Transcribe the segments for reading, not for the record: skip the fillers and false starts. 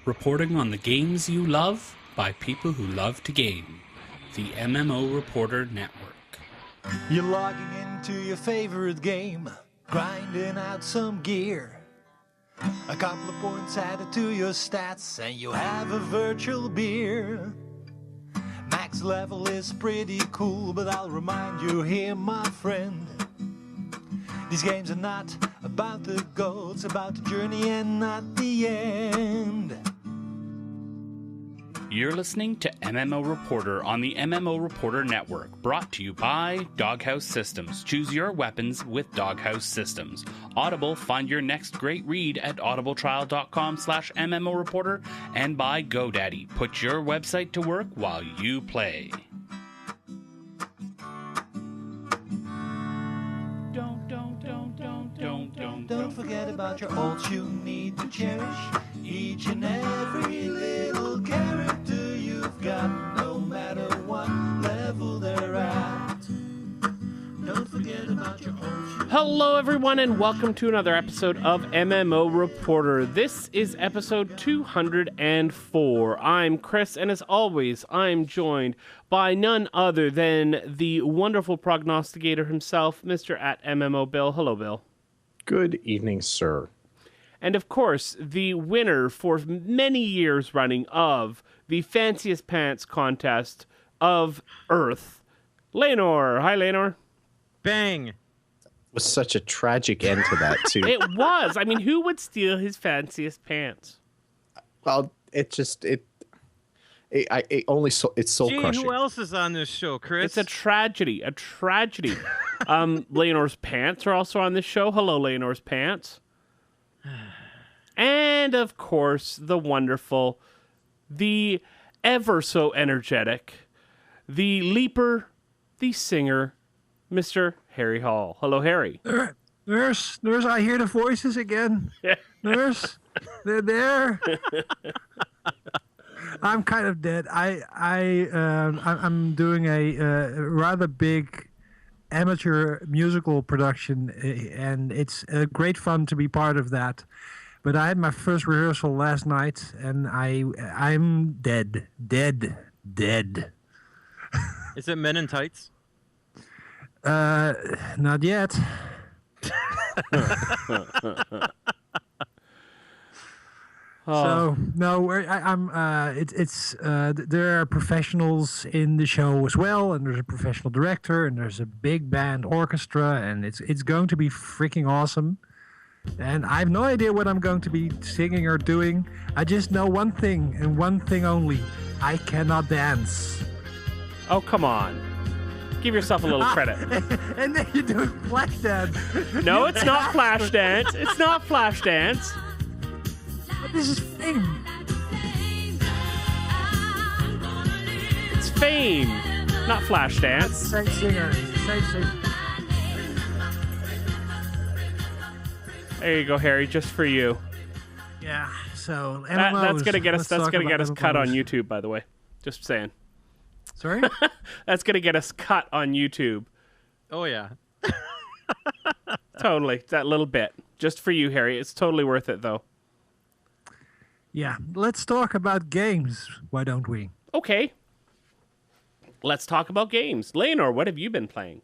Reporting on the games you love by people who love to game. The MMO Reporter Network. You're logging into your favorite game, grinding out some gear. A couple of points added to your stats, and you have a virtual beer. Max level is pretty cool, but I'll remind you here, my friend. These games are not about the goal, it's about the journey and not the end. You're listening to MMO Reporter on the MMO Reporter Network, brought to you by Doghouse Systems. Choose your weapons with Doghouse Systems. Audible, find your next great read at audibletrial.com/MMO Reporter, and by GoDaddy. Put your website to work while you play. Don't forget about your ults you need to cherish. Each and every little character you've got, no matter what level they're at. Don't forget about your ults. Hello, everyone, and welcome to another episode of MMO Reporter. This is episode 204. I'm Chris, and as always, I'm joined by none other than the wonderful prognosticator himself, Mr. at MMO Bill. Hello, Bill. Good evening, sir. And of course, the winner for many years running of the Fanciest Pants contest of Earth, Lenor. Hi, Lenor. Bang! Was such a tragic end to that, too. It was. I mean, who would steal his fanciest pants? Well, it's soul Gee, crushing. who else is on this show, Chris? It's a tragedy. A tragedy. Leonor's pants are also on this show. Hello, Leonor's pants. And, of course, the wonderful, the ever so energetic, the leaper, the singer, Mr. Harry Hall. Hello, Harry. Nurse, I hear the voices again. Nurse, they're there. I'm kind of dead. I'm doing a rather big amateur musical production, and it's great fun to be part of that. But I had my first rehearsal last night, and I'm dead. Is it Men in Tights? Not yet. So no, there are professionals in the show as well, and there's a professional director, and there's a big band orchestra, and it's going to be freaking awesome. And I have no idea what I'm going to be singing or doing. I just know one thing, and one thing only: I cannot dance. Oh, come on. Give yourself a little credit. And then you're doing flash dance. No, it's not flash dance. It's not flash dance. But this is fame. It's fame, not flash dance. Same singer. Same singer. There you go, Harry, just for you. Yeah. So That's gonna get us. Let's That's talk gonna get about us cut on MMOs. YouTube, by the way. Just saying. Sorry. That's gonna get us cut on YouTube. Oh, yeah. Totally, that little bit, just for you, Harry. It's totally worth it, though. Yeah. Let's talk about games. Why don't we? Okay. Let's talk about games. Leonor, what have you been playing?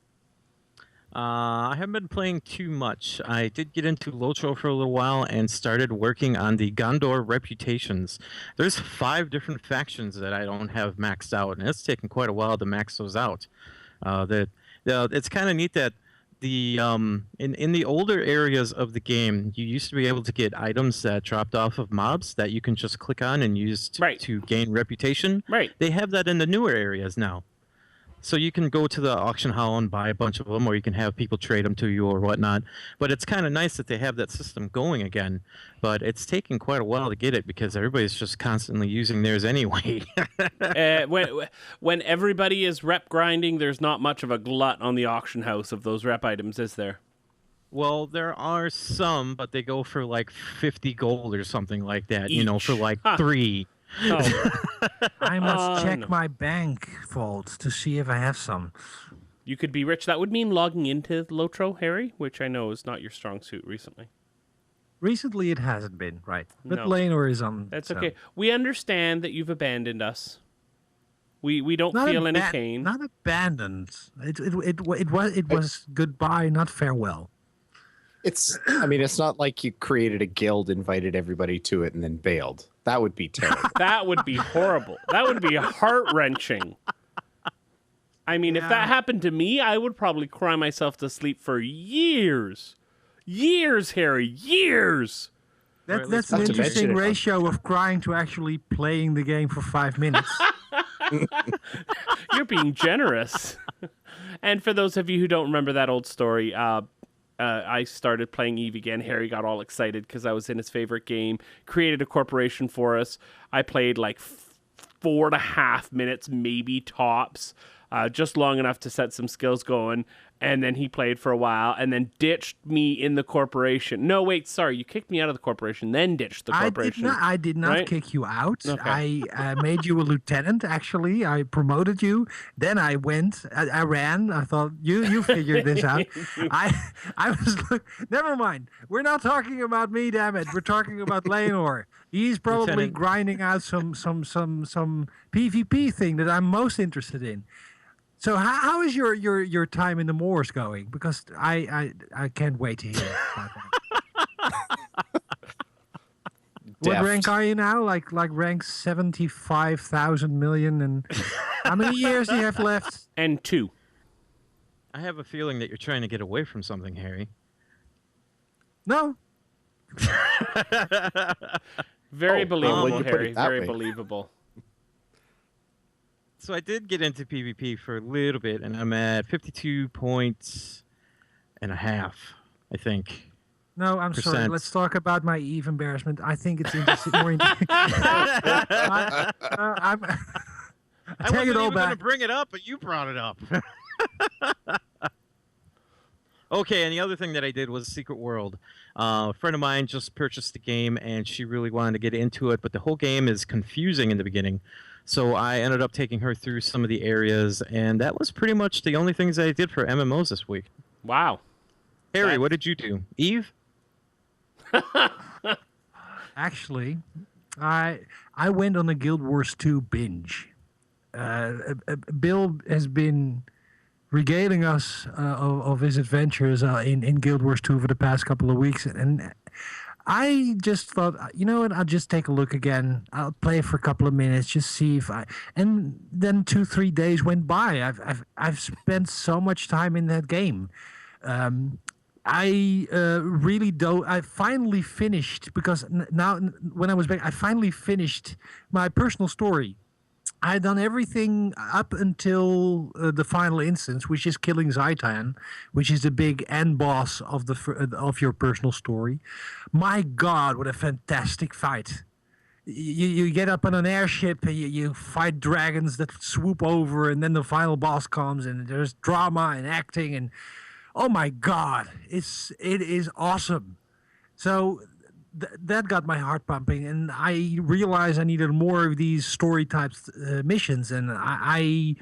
I haven't been playing too much. I did get into Lotro for a little while and started working on the Gondor reputations. There's 5 different factions that I don't have maxed out, and it's taken quite a while to max those out. It's kind of neat that in the older areas of the game, you used to be able to get items that dropped off of mobs that you can just click on and use to gain reputation. Right. They have that in the newer areas now. So you can go to the auction hall and buy a bunch of them, or you can have people trade them to you or whatnot. But it's kind of nice that they have that system going again. But it's taking quite a while to get it because everybody's just constantly using theirs anyway. When everybody is rep grinding, there's not much of a glut on the auction house of those rep items, is there? Well, there are some, but they go for like 50 gold or something like that, Each. for like 3. Oh. I must check no. my bank vault to see if I have some. You could be rich. That would mean logging into Lotro, Harry, which I know is not your strong suit recently. Recently, it hasn't been, right? But No. Lanor is on. That's so. okay. We understand that you've abandoned us. We don't Not feel any aban- pain. Not abandoned. It was goodbye, not farewell. I mean, it's not like you created a guild, invited everybody to it, and then bailed. That would be terrible. That would be horrible. That would be heart-wrenching. I mean, if that happened to me, I would probably cry myself to sleep for years. Years, Harry, years. That's an not to mention interesting it. ratio of crying to actually playing the game for 5 minutes. You're being generous. And for those of you who don't remember that old story, I started playing Eve again. Harry got all excited because I was in his favorite game, created a corporation for us. I played like 4.5 minutes, maybe tops, just long enough to set some skills going. And then he played for a while and then ditched me in the corporation. No, wait, sorry. You kicked me out of the corporation, then ditched the corporation. I did not right? kick you out. Okay. I made you a lieutenant, actually. I promoted you. Then I went. I ran. I thought, you figured this out. I was, never mind. We're not talking about me, damn it. We're talking about Leonor. He's probably Lieutenant. grinding out some PvP thing that I'm most interested in. So how is your time in the moors going? Because I can't wait to hear about that. What Deft. rank are you now? Like rank 75,000 million, and how many years do you have left? And 2. I have a feeling that you're trying to get away from something, Harry. No. Very Oh, believable, well, you put it Harry. that Very way. believable. So I did get into PvP for a little bit, and I'm at 52 points and a half, I think. No, I'm sorry. Percent. Let's talk about my Eve embarrassment. I think it's interesting. More interesting. I I take wasn't it all even going to back. bring it up, but you brought it up. Okay, and the other thing that I did was Secret World. A friend of mine just purchased the game, and she really wanted to get into it, but the whole game is confusing in the beginning. So I ended up taking her through some of the areas, and that was pretty much the only things I did for MMOs this week. Wow. Harry, That- what did you do? Eve? Actually, I went on a Guild Wars 2 binge. Bill has been regaling us of his adventures in Guild Wars 2 for the past couple of weeks, and I just thought, you know what, I'll just take a look again. I'll play for a couple of minutes, just see if I. And then 2-3 days went by. I've spent so much time in that game. I really don't. I finally finished because now when I was back, I finally finished my personal story. I had done everything up until the final instance, which is killing Zaitan, which is the big end boss of of your personal story. My God, what a fantastic fight! You get up on an airship, and you fight dragons that swoop over, and then the final boss comes, and there's drama and acting, and oh my God, it is awesome. So that got my heart pumping, and I realized I needed more of these story types missions, and I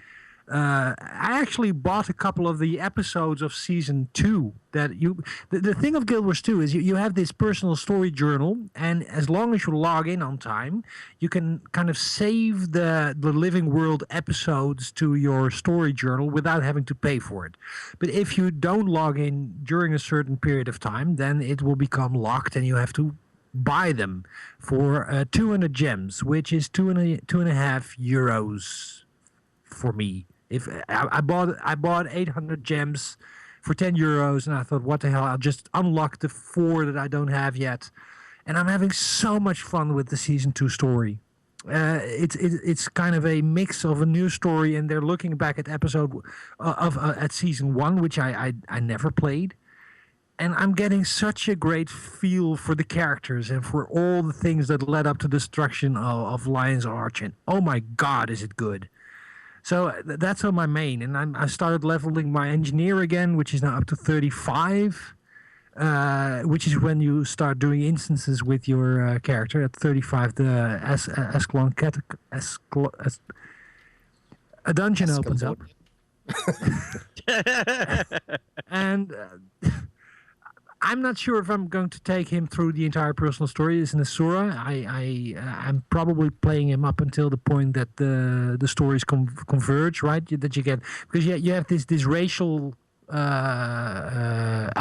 actually bought a couple of the episodes of season 2. That the thing of Guild Wars 2 is you have this personal story journal, and as long as you log in on time, you can kind of save the Living World episodes to your story journal without having to pay for it. But if you don't log in during a certain period of time, then it will become locked, and you have to buy them for 200 gems, which is 2.5 euros for me. If I bought 800 gems for 10 euros, and I thought, what the hell? I'll just unlock the 4 that I don't have yet, and I'm having so much fun with the season 2 story. It's kind of a mix of a new story, and they're looking back at at season 1, which I never played, and I'm getting such a great feel for the characters and for all the things that led up to the destruction of Lion's Arch, and oh my God, is it good! So that's on my main, and I started leveling my engineer again, which is now up to 35, which is when you start doing instances with your character. At 35, a dungeon opens up. And I'm not sure if I'm going to take him through the entire personal story. It's in Asura. I'm probably playing him up until the point that the stories converge, right? That you get, because you have this racial on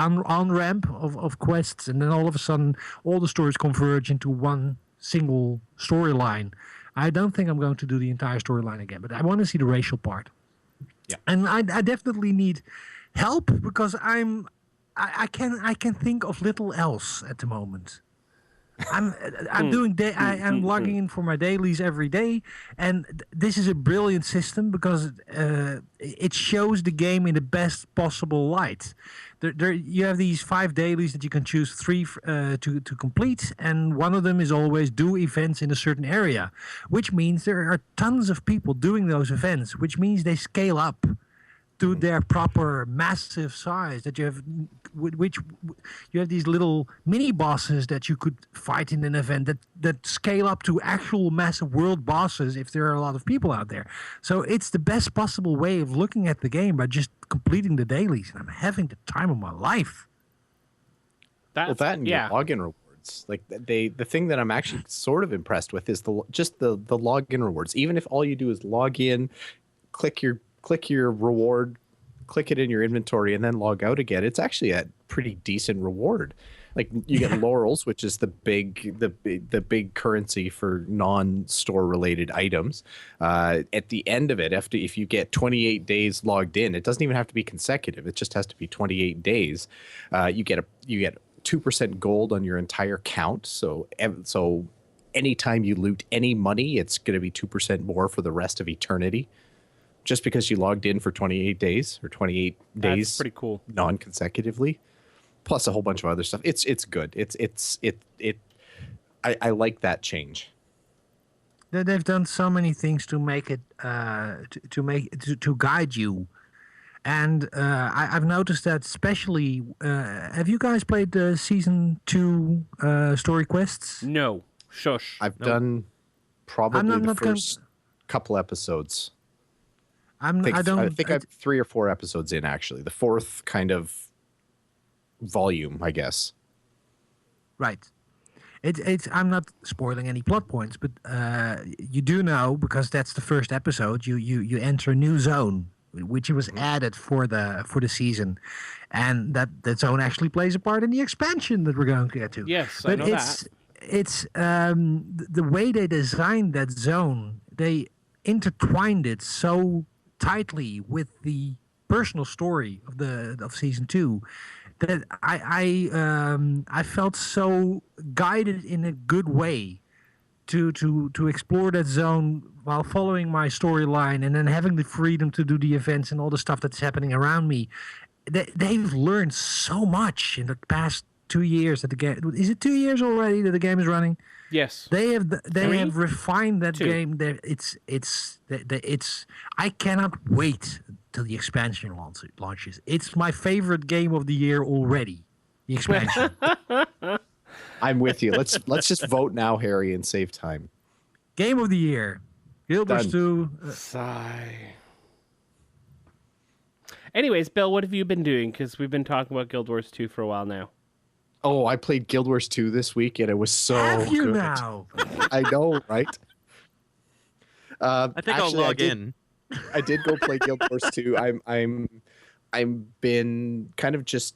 ramp of quests, and then all of a sudden all the stories converge into one single storyline. I don't think I'm going to do the entire storyline again, but I want to see the racial part. Yeah. And I definitely need help because I can think of little else at the moment. I'm I'm logging in for my dailies every day, and this is a brilliant system because it shows the game in the best possible light. You have these 5 dailies that you can choose 3 to complete, and one of them is always do events in a certain area, which means there are tons of people doing those events, which means they scale up to their proper massive size, that you have, which you have these little mini bosses that you could fight in an event that scale up to actual massive world bosses if there are a lot of people out there. So it's the best possible way of looking at the game by just completing the dailies, and I'm having the time of my life. Well, that and your login rewards. Like the thing that I'm actually sort of impressed with is the login rewards. Even if all you do is log in, click your reward, click it in your inventory, and then log out again, it's actually a pretty decent reward. Like you get laurels, which is the big currency for non-store related items. At the end of it, if you get 28 days logged in, it doesn't even have to be consecutive. It just has to be 28 days. You get 2% gold on your entire count. So anytime you loot any money, it's going to be 2% more for the rest of eternity. Just because you logged in for 28 days or 28 days, that's pretty cool, non-consecutively, plus a whole bunch of other stuff. It's good. I like that change. They've done so many things to make it to guide you, and I've noticed that especially. Have you guys played the season 2 story quests? No, shush. I've done probably the first couple episodes. I think I've 3 or 4 episodes in, actually. The 4th kind of volume, I guess. Right. I'm not spoiling any plot points, but you do know, because that's the first episode, you enter a new zone, which was added for the season, and that zone actually plays a part in the expansion that we're going to get to. Yes, but I know that. It's the way they designed that zone. They intertwined it so tightly with the personal story of season 2 that I felt so guided in a good way to explore that zone while following my storyline, and then having the freedom to do the events and all the stuff that's happening around me. They've learned so much in the past 2 years that the game. Is it 2 years already that the game is running? Yes. They have refined that 2. game. I cannot wait till the expansion launches. It's my favorite game of the year already. The expansion. I'm with you. Let's just vote now, Harry, and save time. Game of the year. Guild Wars 2. Sigh. Anyways, Bill, what have you been doing? Because we've been talking about Guild Wars 2 for a while now. Oh, I played Guild Wars 2 this week, and it was so Have you good. now? I know, right? I think I'll log in. I did go play Guild Wars 2. I'm been kind of just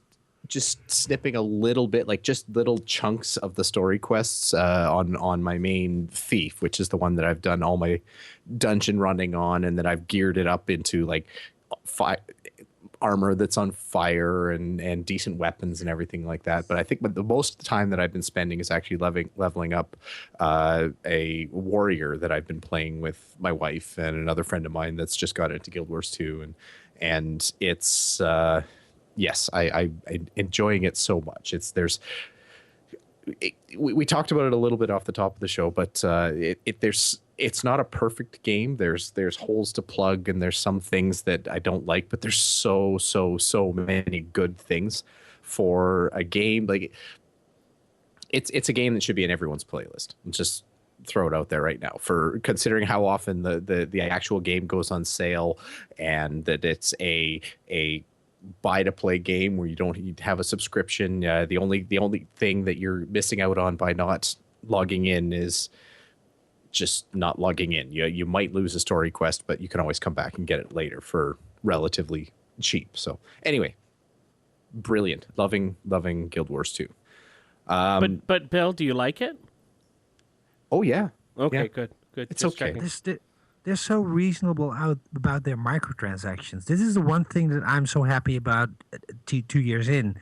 snipping a little bit, like just little chunks of the story quests on my main thief, which is the one that I've done all my dungeon running on, and that I've geared it up into like armor that's on fire and decent weapons and everything like that. But I think the most time that I've been spending is actually leveling up a warrior that I've been playing with my wife and another friend of mine that's just got into Guild Wars 2, and it's yes, I'm enjoying it so much. We talked about it a little bit off the top of the show, but it's not a perfect game. There's holes to plug, and there's some things that I don't like, but there's so many good things for a game. Like it's a game that should be in everyone's playlist. Let's just throw it out there right now, for considering how often the actual game goes on sale, and that it's a buy to play game where you don't have a subscription. The only thing that you're missing out on by not logging in is just not logging in. You might lose a story quest, but you can always come back and get it later for relatively cheap. So anyway, brilliant. Loving Guild Wars 2. But Bill, do you like it? Oh yeah. Okay, yeah. Good. It's Just okay. checking. They're so reasonable about their microtransactions. This is the one thing that I'm so happy about 2 years in.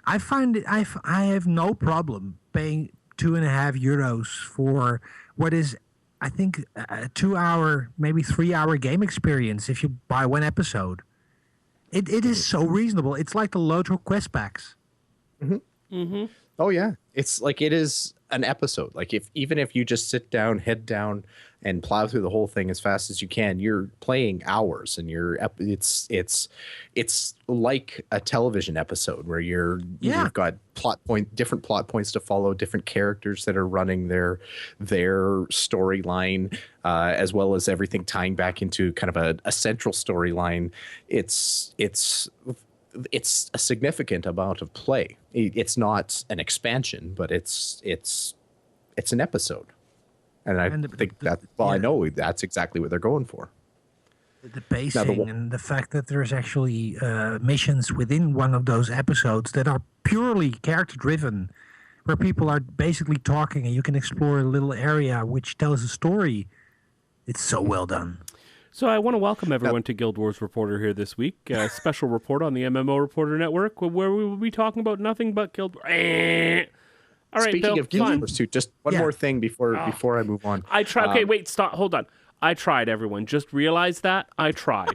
I find it, I have no problem paying €2.50 for what is, I think, a 2-hour, maybe 3-hour game experience if you buy one episode. It is so reasonable. It's like the Lotro quest packs. Oh yeah, it's like it is an episode. Like even if you just sit down, head down, and plow through the whole thing as fast as you can, you're playing hours, and it's like a television episode where you've got different plot points to follow, different characters that are running their storyline, as well as everything tying back into kind of a central storyline. It's a significant amount of play. It's not an expansion, but it's an episode. And I know that's exactly what they're going for. The pacing and the fact that there's actually missions within one of those episodes that are purely character driven, where people are basically talking and you can explore a little area which tells a story. It's so well done. So I want to welcome everyone to Guild Wars Reporter here this week. A special report on the MMO Reporter Network where we will be talking about nothing but Guild Wars. All right, Speaking Bill, of Guild Wars 2, just one more thing before I move on. I tried. Okay, wait, stop. Hold on. I tried, everyone. Just realize that. I tried.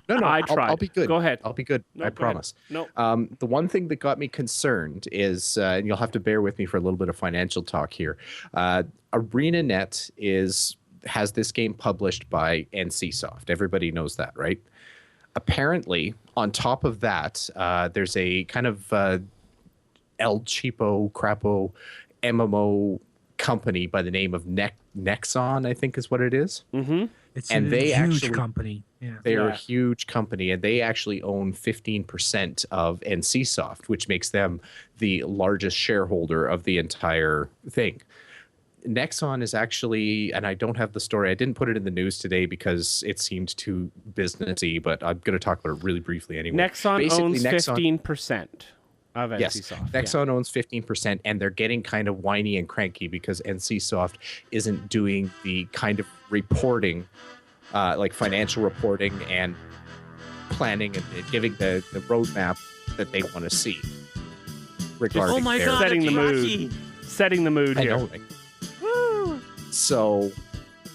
No, I tried. I'll be good. Go ahead. I'll be good. No, I promise. No. The one thing that got me concerned is, and you'll have to bear with me for a little bit of financial talk here. ArenaNet has this game published by NCSoft. Everybody knows that, right? Apparently, on top of that, there's a kind of El Cheapo Crapo MMO company by the name of Nexon, I think is what it is. Mm-hmm. It's a huge company. Yeah. They're a huge company, and they actually own 15% of NCSoft, which makes them the largest shareholder of the entire thing. Nexon is actually, and I don't have the story, I didn't put it in the news today because it seemed too businessy, but I'm going to talk about it really briefly anyway. Nexon owns 15% of NCSoft. Yes, Nexon owns 15%, and they're getting kind of whiny and cranky because NCSoft isn't doing the kind of reporting, like financial reporting and planning and giving the roadmap that they want to see regarding setting the mood here. I know, right? So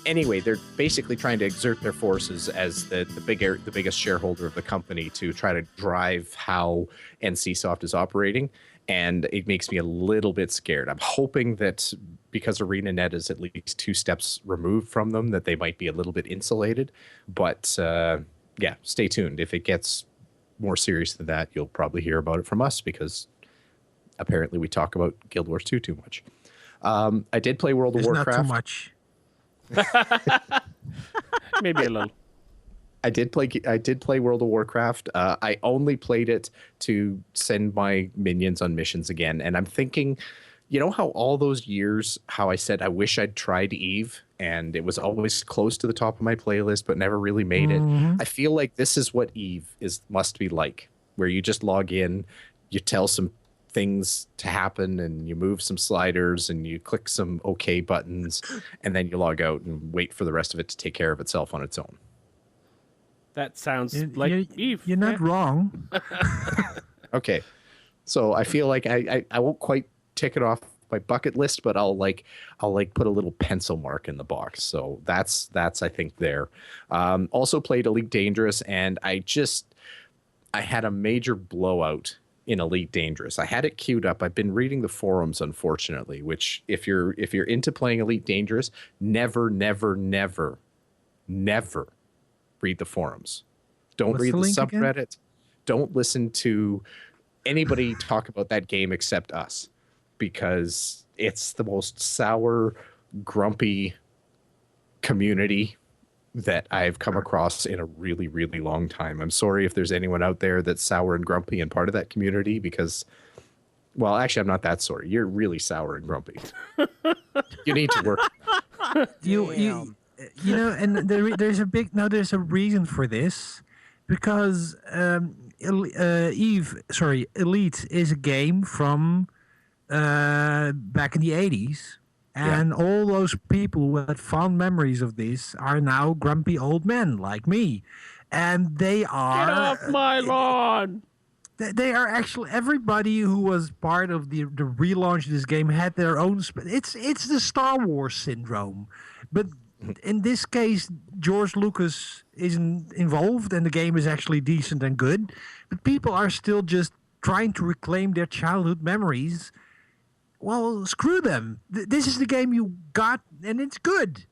anyway, they're basically trying to exert their forces as the biggest shareholder of the company to try to drive how NCSoft is operating, and it makes me a little bit scared. I'm hoping that because ArenaNet is at least 2 steps removed from them, that they might be a little bit insulated. But yeah, stay tuned. If it gets more serious than that, you'll probably hear about it from us because apparently we talk about Guild Wars 2 too much. I did play World of Warcraft. Not too much. Maybe a little. I did play World of Warcraft. I only played it to send my minions on missions again. And I'm thinking, you know how all those years, how I said I wish I'd tried EVE, and it was always close to the top of my playlist, but never really made it. I feel like this is what EVE must be like, where you just log in, you tell some things to happen, and you move some sliders and you click some OK buttons, and then you log out and wait for the rest of it to take care of itself on its own. Like EVE. You're not wrong. Okay. So I feel like I won't quite tick it off my bucket list, but I'll put a little pencil mark in the box. So that's I think there. Also played Elite Dangerous, and I had a major blowout in Elite Dangerous. I had it queued up. I've been reading the forums, unfortunately, which if you're into playing Elite Dangerous, never read the forums. Don't read the subreddit. Again? Don't listen to anybody talk about that game except us, because it's the most sour, grumpy community that I've come across in a really, really long time. I'm sorry if there's anyone out there that's sour and grumpy and part of that community because, well, actually, I'm not that sorry. You're really sour and grumpy. You need to work. You know, and there's a reason for this, because Elite is a game from back in the 80s. And all those people who had fond memories of this are now grumpy old men like me. And they are... Get off my lawn! They are actually... Everybody who was part of the relaunch of this game had their own... It's the Star Wars syndrome. But in this case, George Lucas isn't involved and the game is actually decent and good. But people are still just trying to reclaim their childhood memories. Well, screw them. This is the game you got, and it's good.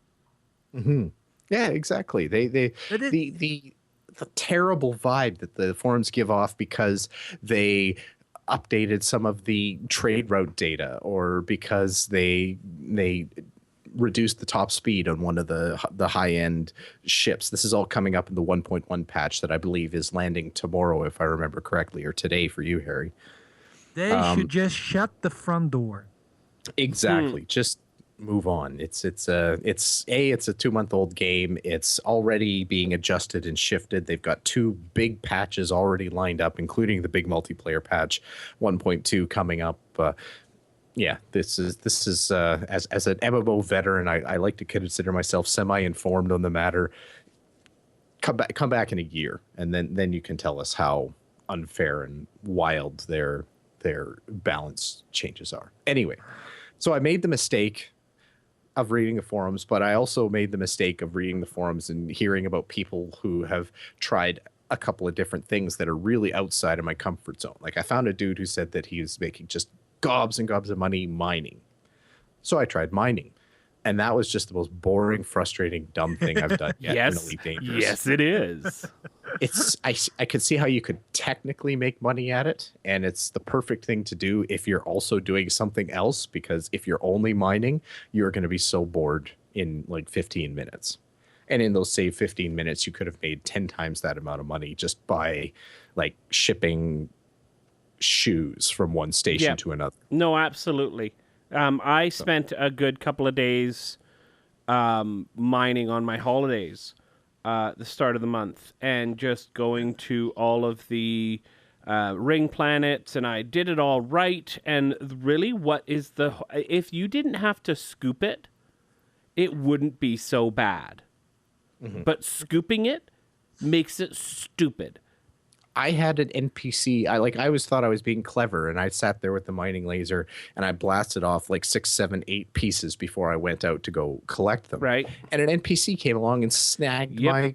Mm-hmm. Yeah, exactly. The terrible vibe that the forums give off because they updated some of the trade route data, or because they reduced the top speed on one of the high end ships. This is all coming up in the 1.1 patch that I believe is landing tomorrow, if I remember correctly, or today for you, Harry. They should just shut the front door. Exactly. Just move on. It's a 2-month-old game. It's already being adjusted and shifted. They've got 2 big patches already lined up, including the big multiplayer patch 1.2 coming up. This is as an MMO veteran, I like to consider myself semi-informed on the matter. Come back in a year, and then you can tell us how unfair and wild their balance changes are. Anyway, so I made the mistake of reading the forums, but I also made the mistake of reading the forums and hearing about people who have tried a couple of different things that are really outside of my comfort zone. Like, I found a dude who said that he was making just gobs and gobs of money mining. So I tried mining. And that was just the most boring, frustrating, dumb thing I've done yet in Elite Dangerous. Yes, it is. I could see how you could technically make money at it, and it's the perfect thing to do if you're also doing something else, because if you're only mining, you're going to be so bored in like 15 minutes. And in those save 15 minutes, you could have made 10 times that amount of money just by like shipping shoes from one station to another. No, absolutely. I spent a good couple of days mining on my holidays, the start of the month, and just going to all of the ring planets, and I did it all right. And really, if you didn't have to scoop it, it wouldn't be so bad. Mm-hmm. But scooping it makes it stupid. I had an NPC. I always thought I was being clever, and I sat there with the mining laser and I blasted off like 6, 7, 8 pieces before I went out to go collect them. Right. And an NPC came along and snagged my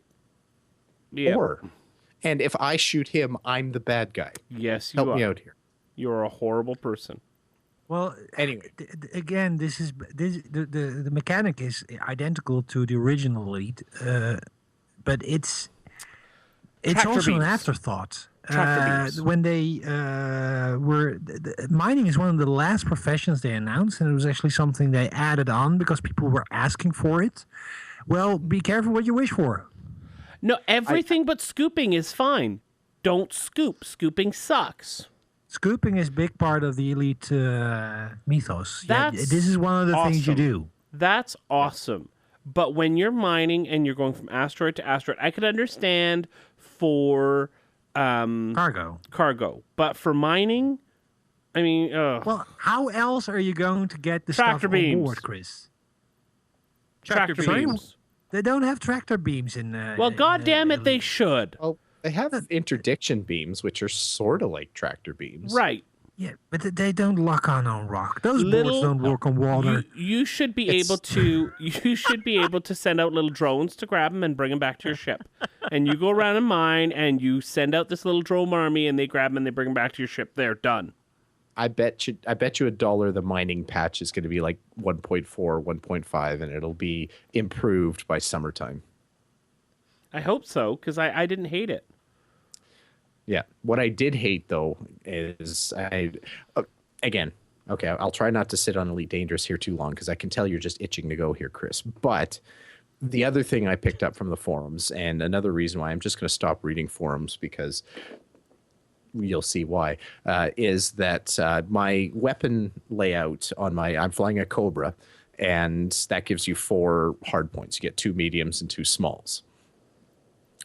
ore. And if I shoot him, I'm the bad guy. Yes, you Help are. me out here. You're a horrible person. Well, anyway, again, the mechanic is identical to the original Elite, but it's also an afterthought. When they mining is one of the last professions they announced, and it was actually something they added on because people were asking for it. Well, be careful what you wish for. No, everything but scooping is fine. Don't scoop. Scooping sucks. Scooping is a big part of the Elite mythos. This is one of the things you do. That's awesome. But when you're mining and you're going from asteroid to asteroid, I could understand for cargo. But for mining, I mean, well, how else are you going to get the tractor stuff beams on board, Chris? Tractor beams. They don't have tractor beams in. Well, goddamn it, they should. Well, they have interdiction beams, which are sort of like tractor beams, right? Yeah, but they don't lock on rock. Those boards don't work on water. You should be able to. You should be able to send out little drones to grab them and bring them back to your ship. And you go around and mine, and you send out this little drone army, and they grab them and they bring them back to your ship. They're done. I bet you $1 the mining patch is going to be like 1.4, 1.5, and it'll be improved by summertime. I hope so, because I didn't hate it. Yeah. What I did hate, though, is I'll try not to sit on Elite Dangerous here too long because I can tell you're just itching to go here, Chris. But the other thing I picked up from the forums, and another reason why I'm just going to stop reading forums because you'll see why, is that my weapon layout on I'm flying a Cobra, and that gives you 4 hard points. You get 2 mediums and 2 smalls.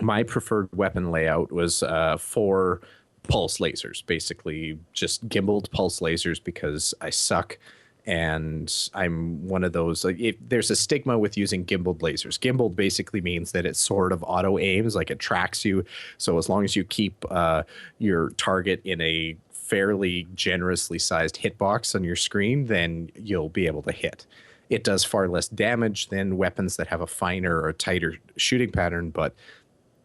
My preferred weapon layout was 4 pulse lasers, basically just gimbaled pulse lasers because I suck. And I'm one of those, like, there's a stigma with using gimbaled lasers. Gimbaled basically means that it sort of auto aims, like it tracks you. So as long as you keep your target in a fairly generously sized hitbox on your screen, then you'll be able to hit. It does far less damage than weapons that have a finer or tighter shooting pattern. But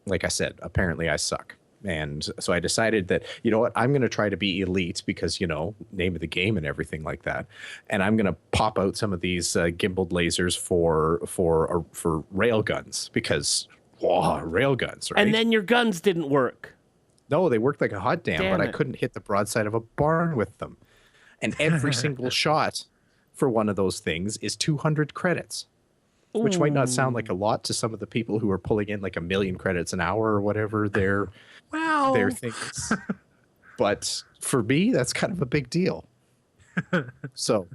like I said, apparently I suck. And so I decided that, you know what, I'm going to try to be elite because, you know, name of the game and everything like that. And I'm going to pop out some of these gimbaled lasers for rail guns because, rail guns, right? And then your guns didn't work. No, they worked like a hot damn, but it. I couldn't hit the broadside of a barn with them. And every single shot for one of those things is 200 credits. Which might not sound like a lot to some of the people who are pulling in like 1 million credits an hour or whatever their thing is. But for me, that's kind of a big deal. So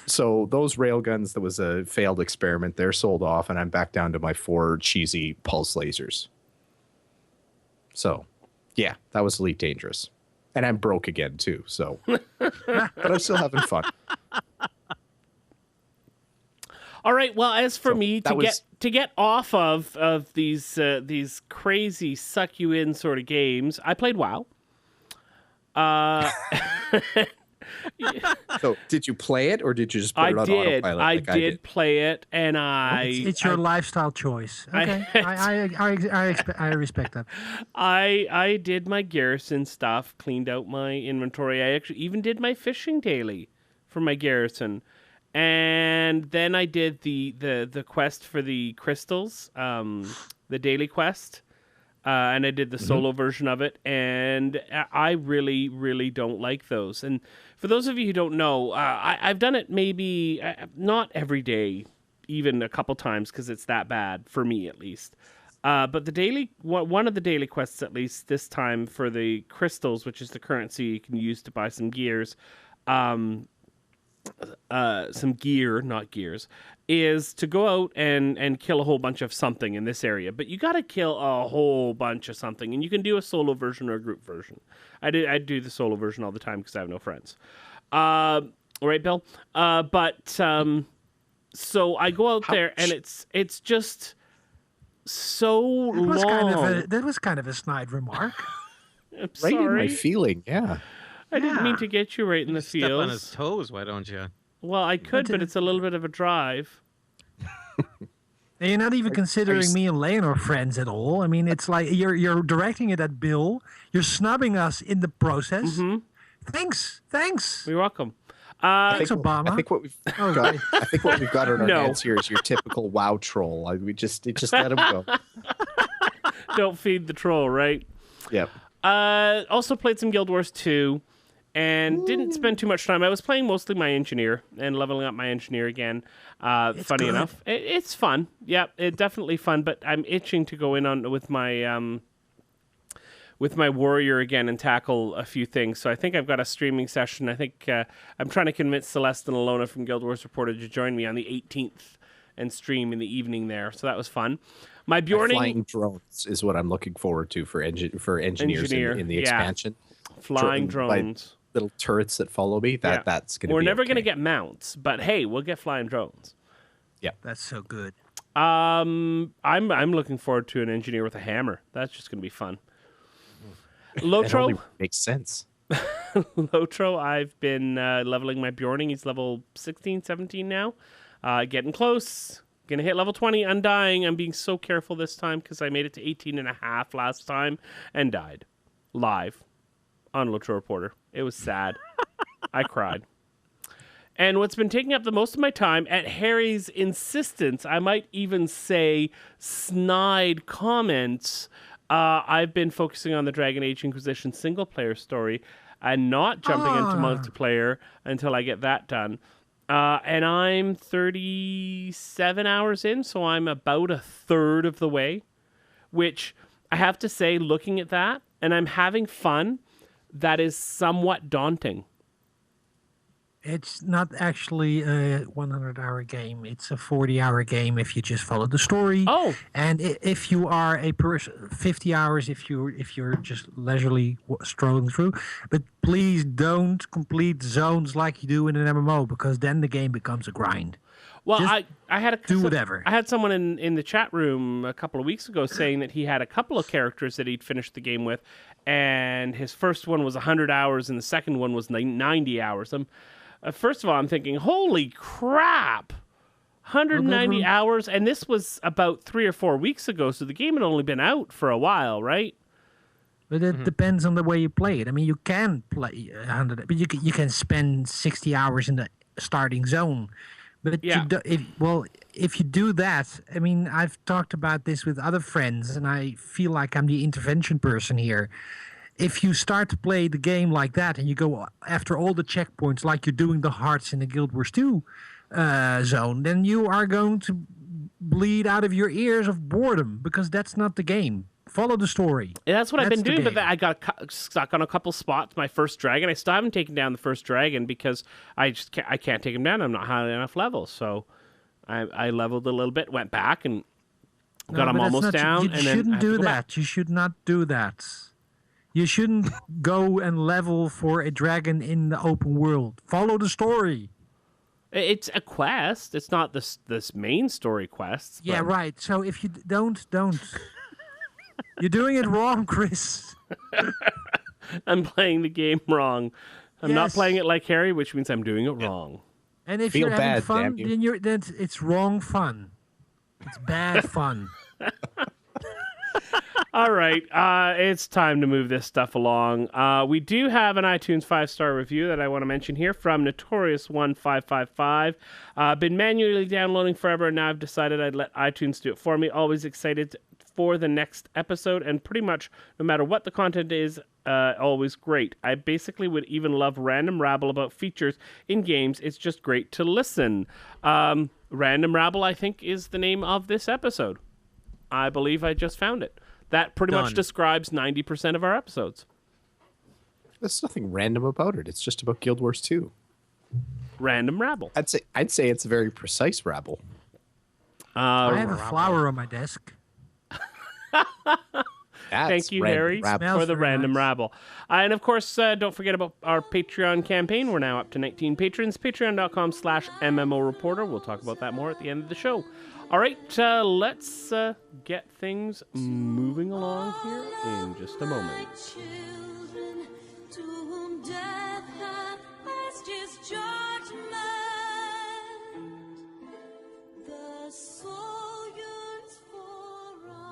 those railguns, that was a failed experiment. They're sold off, and I'm back down to my 4 cheesy pulse lasers. So, yeah, that was Elite Dangerous. And I'm broke again, too. So, but I'm still having fun. All right. Well, as for me, to get off of these crazy suck you in sort of games, I played WoW. So, did you play it, or did you just put it on autopilot? I did play it, and it's your lifestyle choice. Okay, I respect that. I did my garrison stuff, cleaned out my inventory. I actually even did my fishing daily for my garrison. And then I did the quest for the crystals, the daily quest, and I did the solo version of it. And I really, really don't like those. And for those of you who don't know, I've done it maybe not every day, even a couple times, because it's that bad for me at least. But the daily one of the daily quests, at least this time, for the crystals, which is the currency you can use to buy some gears. Some gear, not gears, is to go out and kill a whole bunch of something in this area. But you got to kill a whole bunch of something, and you can do a solo version or a group version. I do the solo version all the time because I have no friends. Right, Bill? So I go out there, and it's just so long. That was kind of a snide remark. I'm sorry. Right in my feeling, yeah. I didn't mean to get you right in the feels. Step on his toes, why don't you? Well, I could, but it's a little bit of a drive. And you're not even considering me and Lane are friends at all. I mean, it's like you're directing it at Bill. You're snubbing us in the process. Mm-hmm. Thanks. You're welcome. Thanks, Obama. I think what we've got on our hands here is your typical WoW troll. We just let him go. Don't feed the troll, right? Yep. Also played some Guild Wars 2. And didn't spend too much time. I was playing mostly my engineer and leveling up my engineer again. Funny enough, it's fun. Yeah, it's definitely fun. But I'm itching to go in on with my warrior again and tackle a few things. So I think I've got a streaming session. I think I'm trying to convince Celeste and Alona from Guild Wars Reporter to join me on the 18th and stream in the evening there. So that was fun. My Bjorning flying drones is what I'm looking forward to for engineers in the expansion. Flying drones. Little turrets that follow me. That's going to be. We're never going to get mounts, but hey, we'll get flying drones. Yeah, that's so good. I'm looking forward to an engineer with a hammer. That's just going to be fun. Lotro it only makes sense. Lotro, I've been leveling my Bjorning. He's level 16, 17 now. Getting close. Gonna hit level 20, undying. I'm being so careful this time because I made it to 18.5 last time and died. Live. On Lotro Reporter. It was sad. I cried. And what's been taking up the most of my time, at Harry's insistence, I might even say snide comments, I've been focusing on the Dragon Age Inquisition single-player story and not jumping into multiplayer until I get that done. And I'm 37 hours in, so I'm about a third of the way, which I have to say, looking at that, and I'm having fun, that is somewhat daunting. It's not actually a 100-hour game. It's a 40-hour game if you just follow the story. Oh. And if you are a person, 50 hours if you're just leisurely strolling through. But please don't complete zones like you do in an MMO, because then the game becomes a grind. Well, just I had do whatever. I had someone in the chat room a couple of weeks ago saying that he had a couple of characters that he'd finished the game with, and his first one was 100 hours and the second one was 90 hours. First of all, I'm thinking, holy crap, 190 hours, and this was about 3 or 4 weeks ago, so the game had only been out for a while, right? But it depends on the way you play it. I mean, you can play 100, but you can spend 60 hours in the starting zone. But if you do that, I mean, I've talked about this with other friends, and I feel like I'm the intervention person here. If you start to play the game like that and you go after all the checkpoints like you're doing the hearts in the Guild Wars 2 zone, then you are going to bleed out of your ears of boredom, because that's not the game. Follow the story. Yeah, that's what I've been doing, but I got stuck on a couple spots. My first dragon, I still haven't taken down the first dragon because I can't take him down. I'm not high enough levels. So I leveled a little bit, went back, and got him almost down. You shouldn't do that. You should not do that. You shouldn't go and level for a dragon in the open world. Follow the story. It's a quest. It's not this main story quest. Yeah, right. So if you don't. You're doing it wrong, Chris. I'm playing the game wrong. I'm not playing it like Harry, which means I'm doing it wrong. And if you're having fun, then it's wrong fun. It's bad fun. All right, it's time to move this stuff along. We do have an iTunes 5-star review that I want to mention here from Notorious1555. Been manually downloading forever, and now I've decided I'd let iTunes do it for me. Always excited for the next episode, and pretty much no matter what the content is, always great. I basically would even love random rabble about features in games. It's just great to listen. Random rabble, I think, is the name of this episode. I believe I just found it. That pretty much describes 90% of our episodes. There's nothing random about it. It's just about Guild Wars 2. Random rabble. I'd say it's a very precise rabble. I have a flower on my desk. Thank you, Harry, for the random rabble. And of course, don't forget about our Patreon campaign. We're now up to 19 patrons. Patreon.com/MMO Reporter. We'll talk about that more at the end of the show. All right, let's get things moving along here in just a moment.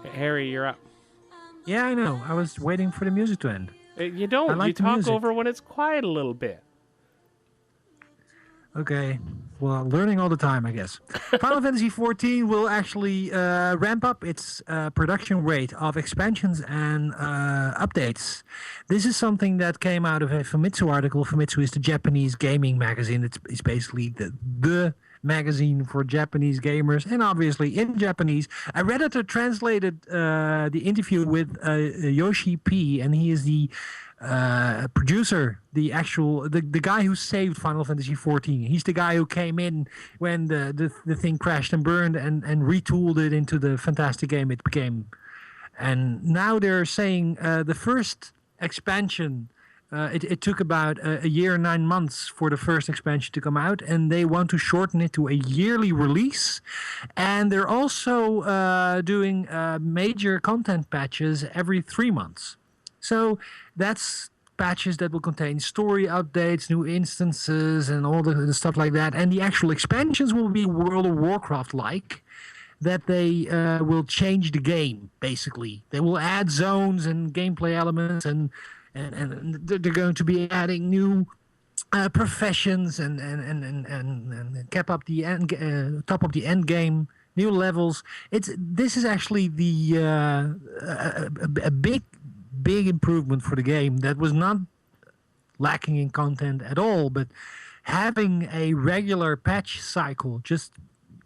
Hey, Harry, you're up. Yeah, I know. I was waiting for the music to end. You don't. You talk over when it's quiet a little bit. Okay. Well, learning all the time, I guess. Final Fantasy XIV will actually ramp up its production rate of expansions and updates. This is something that came out of a Famitsu article. Famitsu is the Japanese gaming magazine. It's basically the magazine for Japanese gamers, and obviously in Japanese. I read that they translated the interview with Yoshi P, and he is the producer, the guy who saved Final Fantasy XIV. He's the guy who came in when the thing crashed and burned and retooled it into the fantastic game it became. And now they're saying the first expansion, it took about a year and 9 months for the first expansion to come out, and they want to shorten it to a yearly release. And they're also doing major content patches every 3 months. So that's patches that will contain story updates, new instances, and all the stuff like that. And the actual expansions will be World of Warcraft-like, that they will change the game, basically. They will add zones and gameplay elements, and they're going to be adding new professions and cap up the top of the end game, new levels. This is actually a big improvement for the game that was not lacking in content at all, but having a regular patch cycle just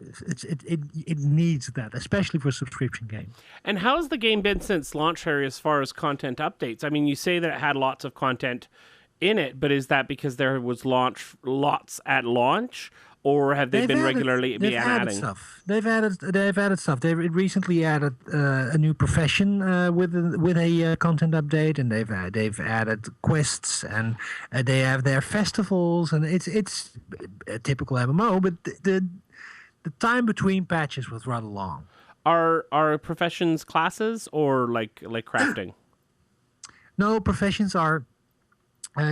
it needs that, especially for a subscription game. And how has the game been since launch, Harry, as far as content updates? I mean, you say that it had lots of content in it, but is that because there was lots at launch, or have they been regularly adding stuff? They've added stuff. They recently added a new profession with a content update, and they've added quests, and they have their festivals, and it's a typical MMO, but the time between patches was rather long. Are professions classes or like crafting? No, professions are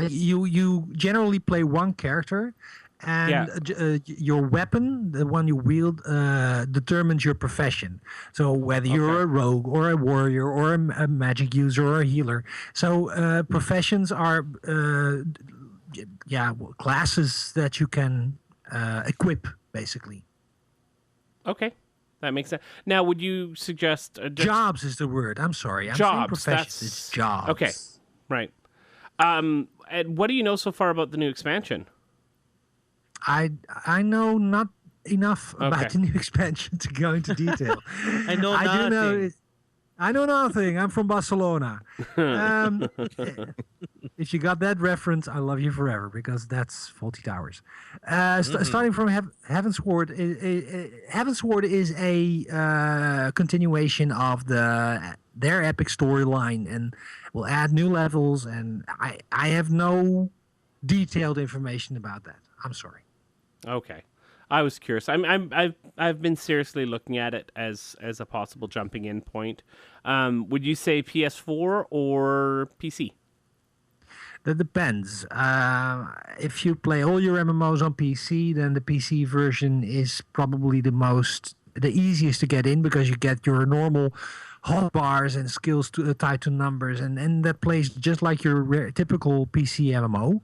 you generally play one character, and your weapon, the one you wield, determines your profession. So whether you're a rogue or a warrior or a magic user or a healer. So professions are classes that you can equip, basically. Okay, that makes sense. Now, would you suggest jobs is the word? I'm sorry. I'm saying professions. It's jobs. Okay, right. And what do you know so far about the new expansion? I know not enough about the new expansion to go into detail. I know nothing. I know nothing. I'm from Barcelona. If you got that reference, I love you forever, because that's Fawlty Towers. Starting from Heavensward, Heavensward is a continuation of their epic storyline, and will add new levels. And I have no detailed information about that. I'm sorry. Okay. I was curious. I've been seriously looking at it as a possible jumping in point. Would you say PS4 or PC? That depends. If you play all your MMOs on PC, then the PC version is probably the easiest to get in, because you get your normal hotbars and skills tied to numbers, and that plays just like your typical PC MMO.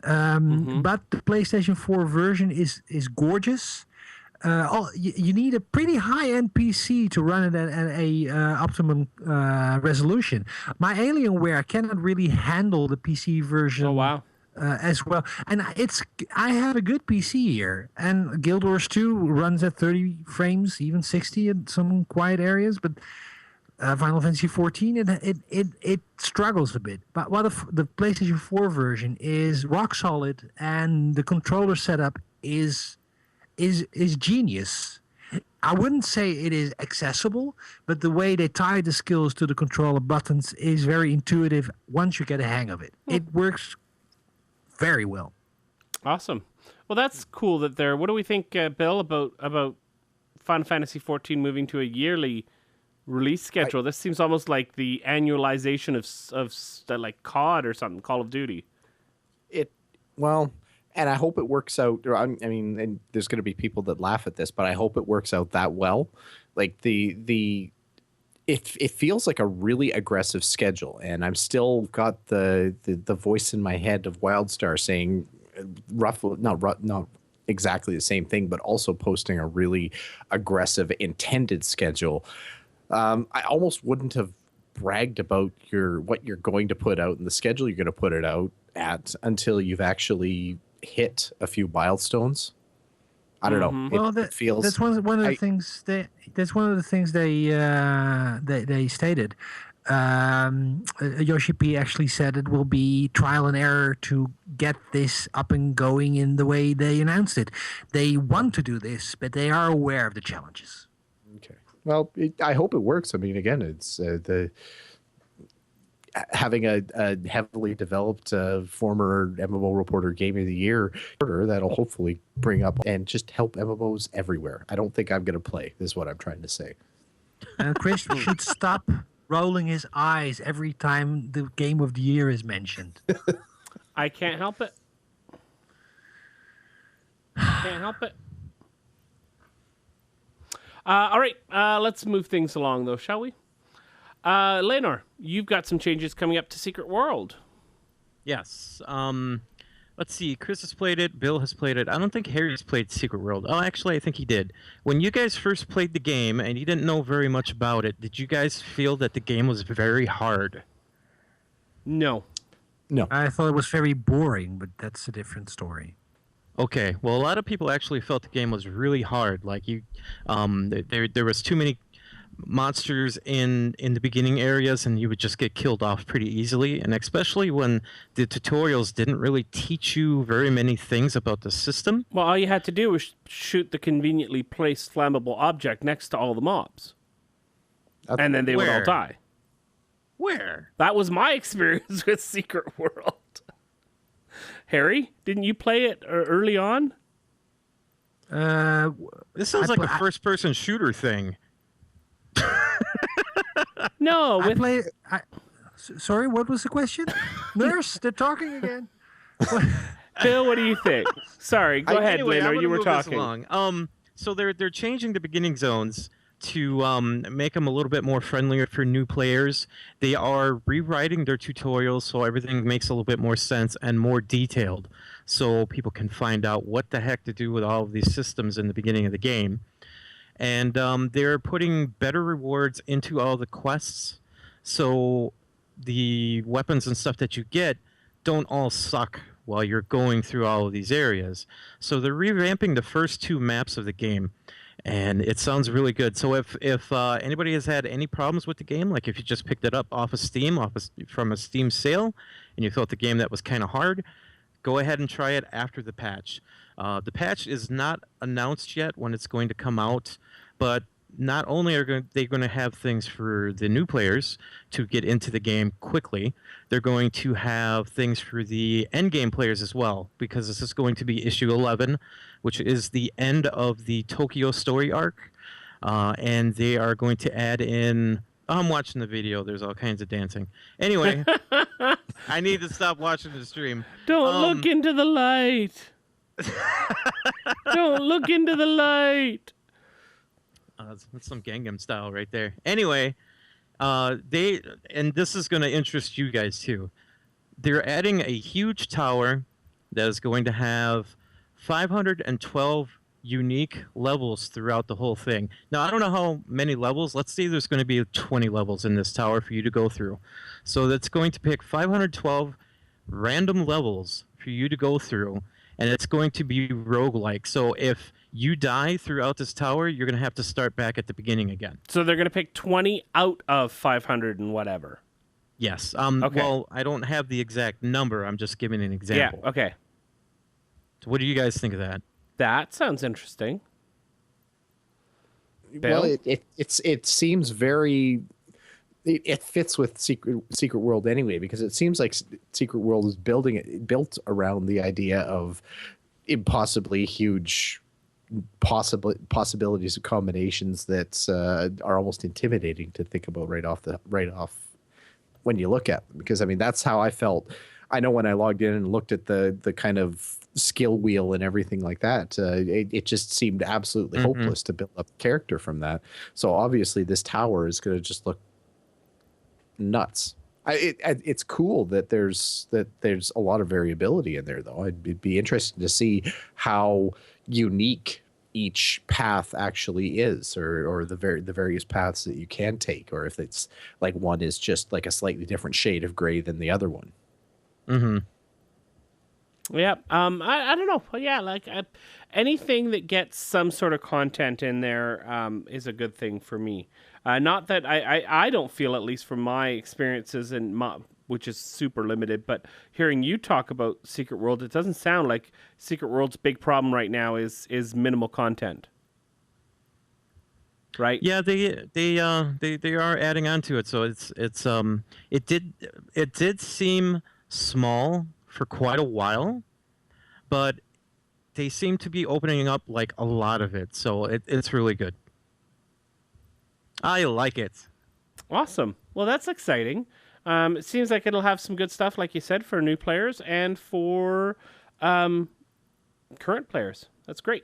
But the PlayStation 4 version is gorgeous. You need a pretty high-end PC to run it at a optimum resolution. My Alienware cannot really handle the PC version. Oh, wow. As well, and I have a good PC here, and Guild Wars 2 runs at 30 frames, even 60 in some quiet areas, but Final Fantasy 14 it struggles a bit. But the PlayStation 4 version is rock solid, and the controller setup is genius. I wouldn't say it is accessible, but the way they tie the skills to the controller buttons is very intuitive once you get a hang of it. It works very well. Awesome. Well, that's cool that they're... What do we think, Bill, about Final Fantasy 14 moving to a yearly release schedule? This seems almost like the annualization of like COD or something, Call of Duty. And I hope it works out. I mean, and there's going to be people that laugh at this, but I hope it works out that well. Like it feels like a really aggressive schedule, and I'm still got the voice in my head of Wildstar saying roughly not exactly the same thing, but also posting a really aggressive intended schedule. I almost wouldn't have bragged about what you're going to put out and the schedule you're going to put it out at until you've actually hit a few milestones. I don't know. Well, it feels that's one of the things they stated. Yoshi P actually said it will be trial and error to get this up and going in the way they announced it. They want to do this, but they are aware of the challenges. Okay. Well, I hope it works. I mean, again, it's having a heavily developed former MMO reporter Game of the Year that'll hopefully bring up and just help MMOs everywhere. I don't think I'm going to play, is what I'm trying to say. Chris should stop rolling his eyes every time the Game of the Year is mentioned. I can't help it. Can't help it. All right, let's move things along, though, shall we? Leonor, you've got some changes coming up to Secret World. Yes. Let's see. Chris has played it. Bill has played it. I don't think Harry's played Secret World. Oh, actually, I think he did. When you guys first played the game and you didn't know very much about it, did you guys feel that the game was very hard? No. I thought it was very boring, but that's a different story. Okay, well, a lot of people actually felt the game was really hard. Like there was too many monsters in the beginning areas, and you would just get killed off pretty easily. And especially when the tutorials didn't really teach you very many things about the system. Well, all you had to do was shoot the conveniently placed flammable object next to all the mobs, and then they would all die. Where? That was my experience with Secret World. Harry, didn't you play it early on? This sounds like a first-person shooter thing. No, sorry, what was the question? Nurse, they're talking again. Phil, what do you think? Sorry, go ahead, anyway, Leno. You were talking. So they're changing the beginning zones to make them a little bit more friendlier for new players. They are rewriting their tutorials so everything makes a little bit more sense and more detailed, so people can find out what the heck to do with all of these systems in the beginning of the game. And they're putting better rewards into all the quests, so the weapons and stuff that you get don't all suck while you're going through all of these areas. So they're revamping the first 2 maps of the game, and it sounds really good. So if anybody has had any problems with the game, like if you just picked it up off of Steam, from a Steam sale, and you thought the game that was kind of hard, go ahead and try it after the patch. The patch is not announced yet when it's going to come out, but not only are they going to have things for the new players to get into the game quickly, they're going to have things for the end game players as well, because this is going to be issue 11, which is the end of the Tokyo story arc, and they are going to add in... I'm watching the video. There's all kinds of dancing. Anyway, I need to stop watching the stream. Don't look into the light. Don't look into the light. That's some Gangnam Style right there. Anyway, and this is going to interest you guys too. They're adding a huge tower that is going to have 512 unique levels throughout the whole thing. Now, I don't know how many levels. Let's say there's going to be 20 levels in this tower for you to go through. So that's going to pick 512 random levels for you to go through, and it's going to be roguelike. So if you die throughout this tower, you're going to have to start back at the beginning again. So they're going to pick 20 out of 500 and whatever. Yes. Okay. Well, I don't have the exact number. I'm just giving an example. Yeah, okay. So what do you guys think of that? That sounds interesting. Bill? Well, it seems very... It fits with Secret World anyway, because it seems like Secret World is built around the idea of impossibly huge possibilities of combinations that are almost intimidating to think about right off when you look at them. Because I mean, that's how I felt. I know when I logged in and looked at the kind of skill wheel and everything like that, it just seemed absolutely hopeless to build up a character from that. So obviously this tower is going to just look nuts. It's cool that there's a lot of variability in there, though. It'd be interesting to see how unique each path actually is, or the various paths that you can take, or if it's like one is just like a slightly different shade of gray than the other one. Yeah. I don't know. Yeah, like anything that gets some sort of content in there is a good thing for me. Not that I don't feel, at least from my experiences which is super limited, but hearing you talk about Secret World, it doesn't sound like Secret World's big problem right now is minimal content. Right? Yeah, they are adding on to it. So it did seem small for quite a while, but they seem to be opening up like a lot of it. So it's really good. I like it. Awesome. Well, that's exciting. It seems like it'll have some good stuff, like you said, for new players and for current players. That's great.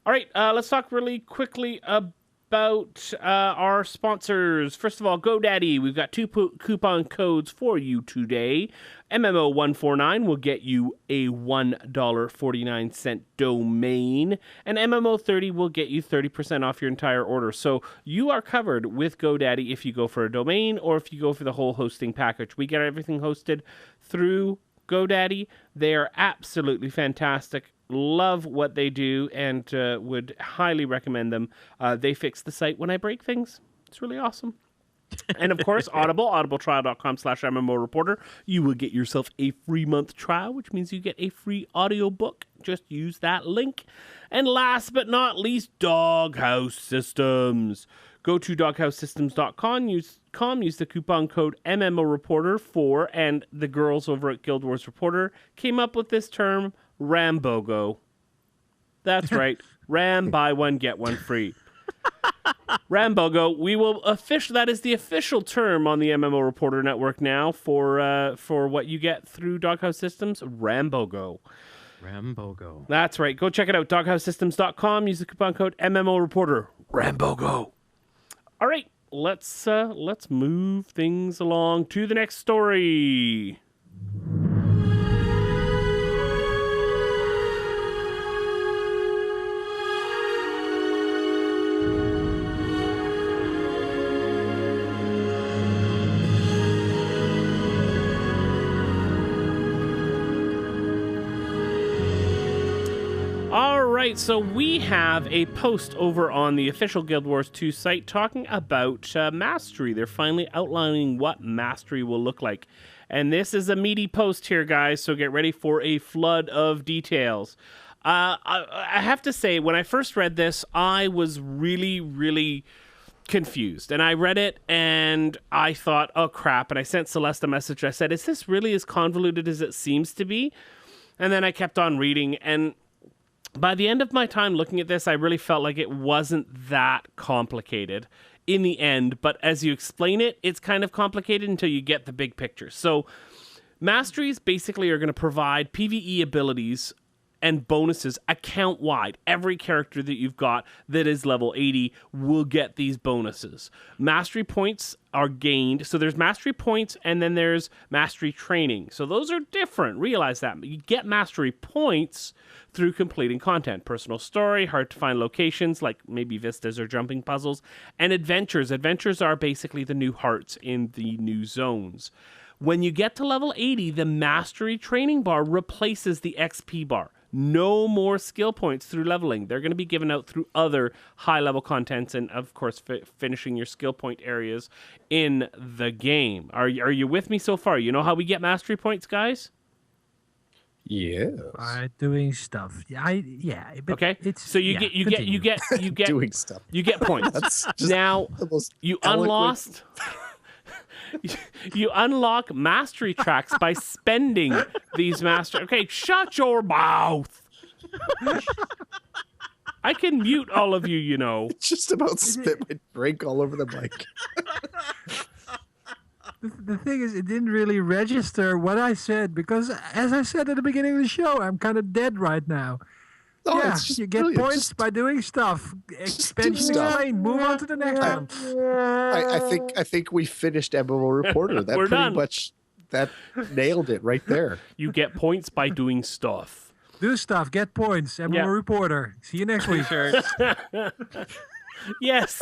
All right, let's talk really quickly about our sponsors. First of all, GoDaddy. We've got 2 coupon codes for you today. MMO149 will get you a $1.49 domain, and MMO30 will get you 30% off your entire order. So you are covered with GoDaddy if you go for a domain or if you go for the whole hosting package. We get everything hosted through GoDaddy. They are absolutely fantastic. Love what they do and would highly recommend them. They fix the site when I break things. It's really awesome. And of course, Audible, audibletrial.com/MMO Reporter. You will get yourself a free month trial, which means you get a free audiobook. Just use that link. And last but not least, Doghouse Systems. Go to doghousesystems.com, use the coupon code MMO Reporter and the girls over at Guild Wars Reporter came up with this term, Rambogo. That's right. Ram, buy one, get one free. Rambogo, that is the official term on the MMO Reporter Network now for what you get through Doghouse Systems, Rambogo. Rambogo. That's right. Go check it out, doghousesystems.com, use the coupon code MMO Reporter, Rambogo. All right, let's move things along to the next story. All right, so we have a post over on the official Guild Wars 2 site talking about Mastery. They're finally outlining what Mastery will look like. And this is a meaty post here, guys, so get ready for a flood of details. I have to say, when I first read this, I was really, really confused. And I read it, and I thought, oh, crap. And I sent Celeste a message. I said, is this really as convoluted as it seems to be? And then I kept on reading, and by the end of my time looking at this, I really felt like it wasn't that complicated in the end. But as you explain it, it's kind of complicated until you get the big picture. So masteries basically are going to provide PvE abilities and bonuses account-wide. Every character that you've got that is level 80 will get these bonuses. Mastery points are gained. So there's mastery points and then there's mastery training. So those are different. Realize that. You get mastery points through completing content. Personal story, hard-to-find locations like maybe vistas or jumping puzzles, and adventures. Adventures are basically the new hearts in the new zones. When you get to level 80, the mastery training bar replaces the XP bar. No more skill points through leveling. They're going to be given out through other high-level contents and, of course, finishing your skill point areas in the game. Are you with me so far? You know how we get mastery points, guys? Yes. Doing stuff. But okay. So you get doing stuff. You get points. That's just now the most you eloquent... You unlock mastery tracks by spending these mastery. Okay, shut your mouth. I can mute all of you, you know. Just about spit my drink all over the mic. The thing is, it didn't really register what I said because, as I said at the beginning of the show, I'm kind of dead right now. Oh, yeah, it's just you get brilliant. Points by doing stuff. Expansion explained. Move on to the next one. I think we finished MMO Reporter. That We're pretty done. much that nailed it right there. You get points by doing stuff. Do stuff, get points. MMO Reporter. See you next week. Yes.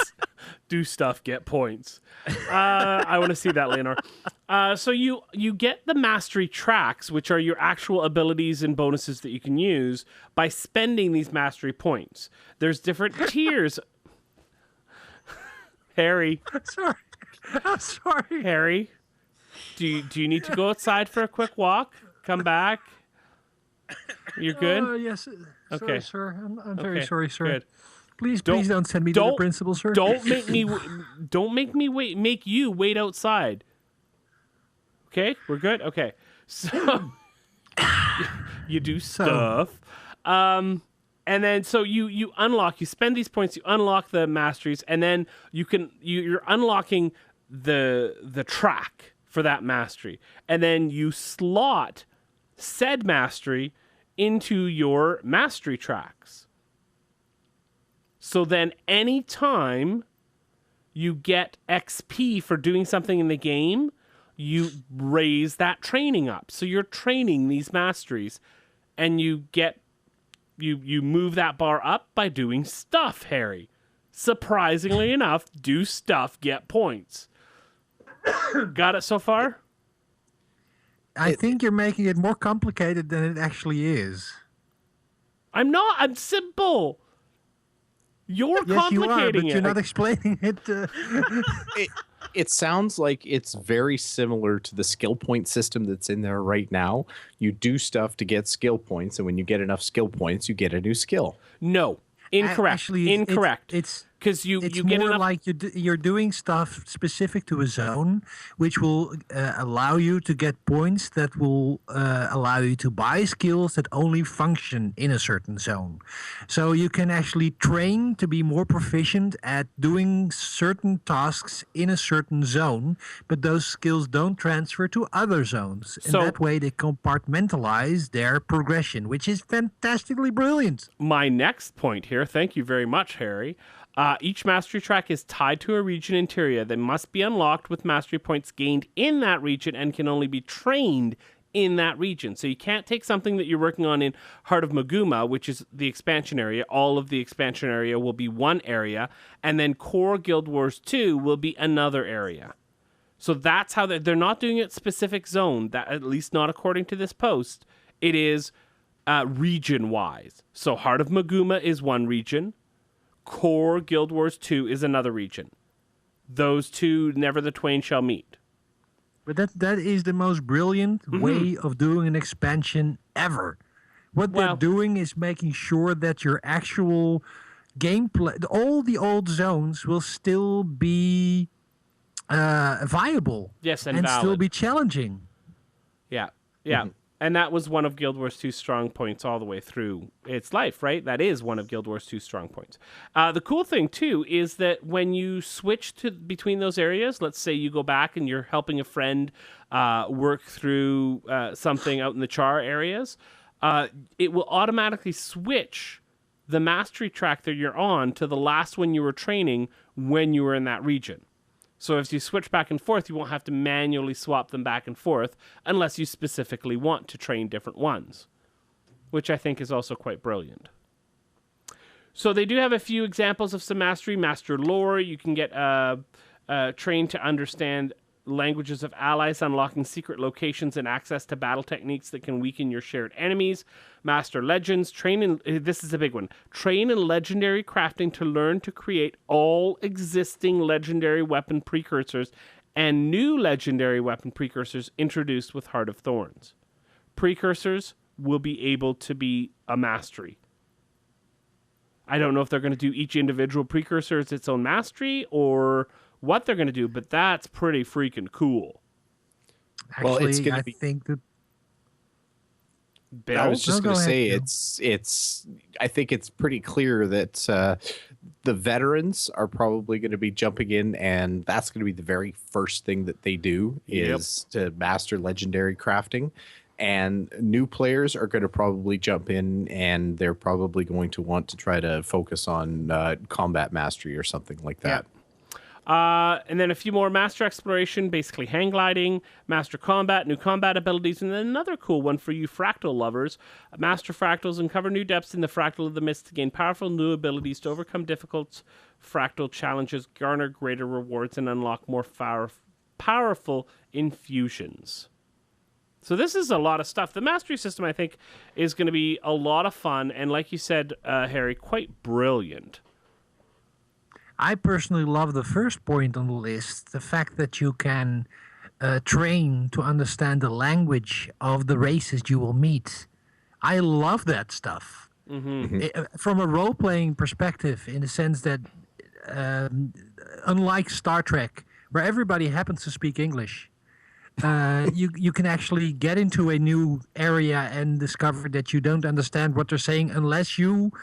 Do stuff, get points. I want to see that, Leonor. So you get the mastery tracks, which are your actual abilities and bonuses that you can use by spending these mastery points. There's different tiers. Harry. I'm sorry. Harry, do you need to go outside for a quick walk? Come back. You're good? Yes. Okay. Sorry, sir. I'm very sorry, sir. Good. Please don't send me to the principal, sir. Don't make me make you wait outside. Okay, we're good. Okay, so you do stuff, and then so you unlock. You spend these points. You unlock the masteries, and then you're unlocking the track for that mastery, and then you slot said mastery into your mastery tracks. So then anytime you get XP for doing something in the game, you raise that training up. So you're training these masteries and you move that bar up by doing stuff, Harry. Surprisingly enough, do stuff, get points. Got it so far? I think you're making it more complicated than it actually is. I'm not. I'm simple. You're yes, complicating you are, but it. you're not explaining it. It sounds like it's very similar to the skill point system that's in there right now. You do stuff to get skill points, and when you get enough skill points, you get a new skill. No, incorrect. Actually, incorrect. It's because you it's get more enough. like you're doing stuff specific to a zone, which will allow you to get points that will allow you to buy skills that only function in a certain zone. So you can actually train to be more proficient at doing certain tasks in a certain zone, but those skills don't transfer to other zones. In So- that way, they compartmentalize their progression, which is fantastically brilliant. My next point here. Thank you very much, Harry. Each mastery track is tied to a region interior that must be unlocked with mastery points gained in that region and can only be trained in that region. So you can't take something that you're working on in Heart of Maguma, which is the expansion area. All of the expansion area will be one area, and then Core Guild Wars 2 will be another area. So that's how they're not doing it specific zone, that at least not according to this post. It is region-wise. So Heart of Maguma is one region. Core Guild Wars 2 is another region. Those two, never the twain shall meet. But that is the most brilliant way of doing an expansion ever. What they're doing is making sure that your actual gameplay, all the old zones will still be viable. Yes, and still valid. be challenging. Yeah. And that was one of Guild Wars 2's strong points all the way through its life, right? That is one of Guild Wars 2's strong points. The cool thing, too, is that when you switch between those areas, let's say you go back and you're helping a friend work through something out in the Char areas, it will automatically switch the mastery track that you're on to the last one you were training when you were in that region. So if you switch back and forth, you won't have to manually swap them back and forth unless you specifically want to train different ones, which I think is also quite brilliant. So they do have a few examples of some mastery. Master lore, you can get trained to understand languages of allies, unlocking secret locations and access to battle techniques that can weaken your shared enemies. Master legends, this is a big one. Train in legendary crafting to learn to create all existing legendary weapon precursors and new legendary weapon precursors introduced with Heart of Thorns. Precursors will be able to be a mastery. I don't know if they're going to do each individual precursor as its own mastery or what they're going to do, but that's pretty freaking cool. Actually, Well, it's gonna I be- think that Bill? I was just No, going go to say ahead, it's. I think it's pretty clear that the veterans are probably going to be jumping in, and that's going to be the very first thing that they do is to master legendary crafting. And new players are going to probably jump in, and they're probably going to want to try to focus on combat mastery or something like that. And then a few more master exploration, basically hang gliding, master combat, new combat abilities, and then another cool one for you fractal lovers. Master fractals, uncover new depths in the fractal of the mist to gain powerful new abilities to overcome difficult fractal challenges, garner greater rewards, and unlock more powerful infusions. So this is a lot of stuff. The mastery system, I think, is going to be a lot of fun, and like you said, Harry, quite brilliant. I personally love the first point on the list, the fact that you can train to understand the language of the races you will meet. I love that stuff. From a role-playing perspective, in the sense that unlike Star Trek, where everybody happens to speak English, you can actually get into a new area and discover that you don't understand what they're saying unless you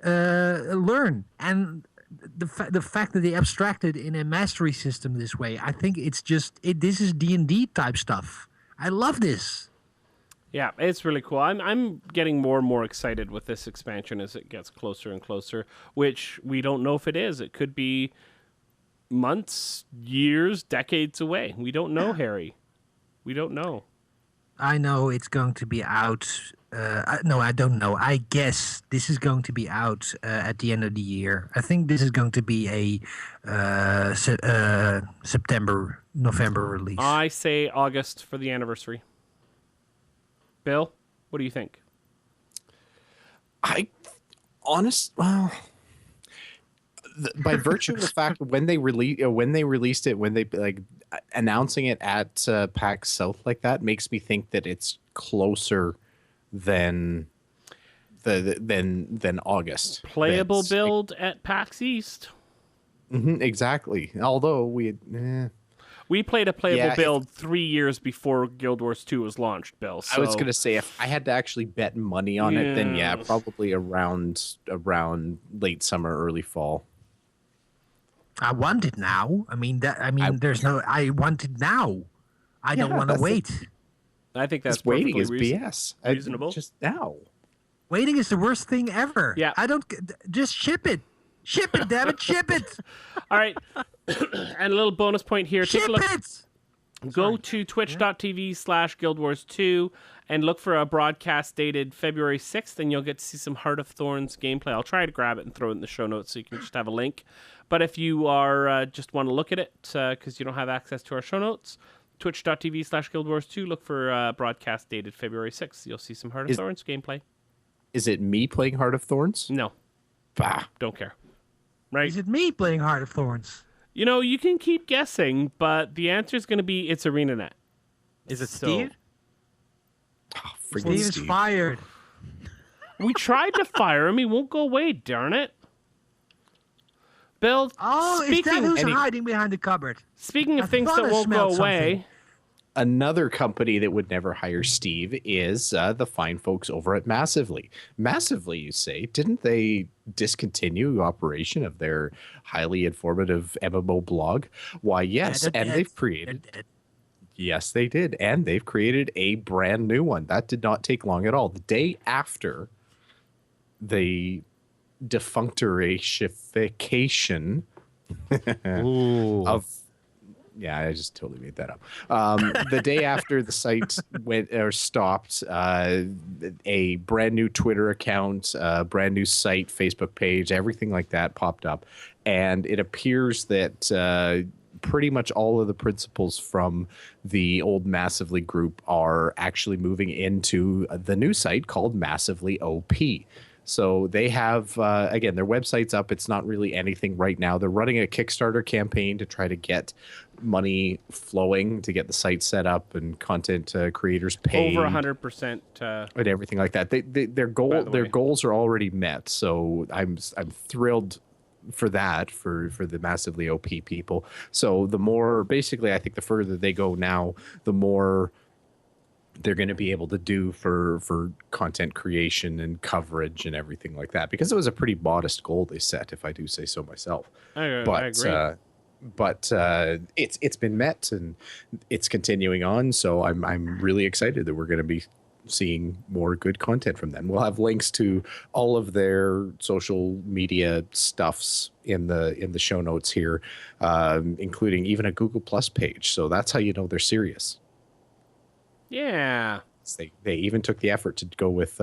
learn. And the fact that they abstracted in a mastery system this way, I think it's just this is D&D type stuff. I love this. Yeah, it's really cool. I'm getting more and more excited with this expansion as it gets closer and closer, which we don't know if it is. It could be months, years, decades away. We don't know, Harry. We don't know. I know it's going to be out. No, I don't know. I guess this is going to be out at the end of the year. I think this is going to be a September, November release. I say August for the anniversary. Bill, what do you think? Well, by virtue of the fact when they released it, when they like announcing it at PAX South like that, makes me think that it's closer than than August. Playable build at PAX East. Exactly. Although we played a playable build 3 years before Guild Wars 2 was launched, Bill. So. I was gonna say if I had to actually bet money on it, then probably around late summer, early fall. I want it now. I want it now. I don't want to wait. I think that's waiting is BS. Reasonable. Just now. Waiting is the worst thing ever. Yeah. Just ship it. Ship it, damn it, ship it. All right. And a little bonus point here. Ship it. Go to twitch.tv/Guild Wars 2 and look for a broadcast dated February 6th, and you'll get to see some Heart of Thorns gameplay. I'll try to grab it and throw it in the show notes so you can just have a link. But if you are just want to look at it because you don't have access to our show notes, twitch.tv/Guild Wars 2, look for broadcast dated February 6th. You'll see some Heart of Thorns gameplay. Is it me playing Heart of Thorns? No. Bah. Don't care. Right? Is it me playing Heart of Thorns? You know, you can keep guessing, but the answer is going to be it's ArenaNet. Is it Steve? Oh, Steve is fired. We tried to fire him. He won't go away, darn it. Bill, is that who's hiding behind the cupboard? Speaking of things that won't go away... Another company that would never hire Steve is the fine folks over at Massively. Massively, you say? Didn't they discontinue operation of their highly informative MMO blog? Why, yes, and they've created... Yes, they did, and they've created a brand new one. That did not take long at all. The day after the defunctorification of... Yeah, I just totally made that up. The day after the site went or stopped, a brand new Twitter account, brand new site, Facebook page, everything like that popped up. And it appears that pretty much all of the principals from the old Massively group are actually moving into the new site called Massively OP. So they have, again, their website's up. It's not really anything right now. They're running a Kickstarter campaign to try to get money flowing to get the site set up and content creators paid. Over 100%. And everything like that. Their goals are already met. So I'm thrilled for that, for the Massively OP people. So the more, basically, I think the further they go now, the more they're going to be able to do for content creation and coverage and everything like that, because it was a pretty modest goal they set, if I do say so myself. I agree. But it's been met and it's continuing on. So I'm really excited that we're going to be seeing more good content from them. We'll have links to all of their social media stuffs in the show notes here, including even a Google Plus page. So that's how you know they're serious. Yeah. They even took the effort to go with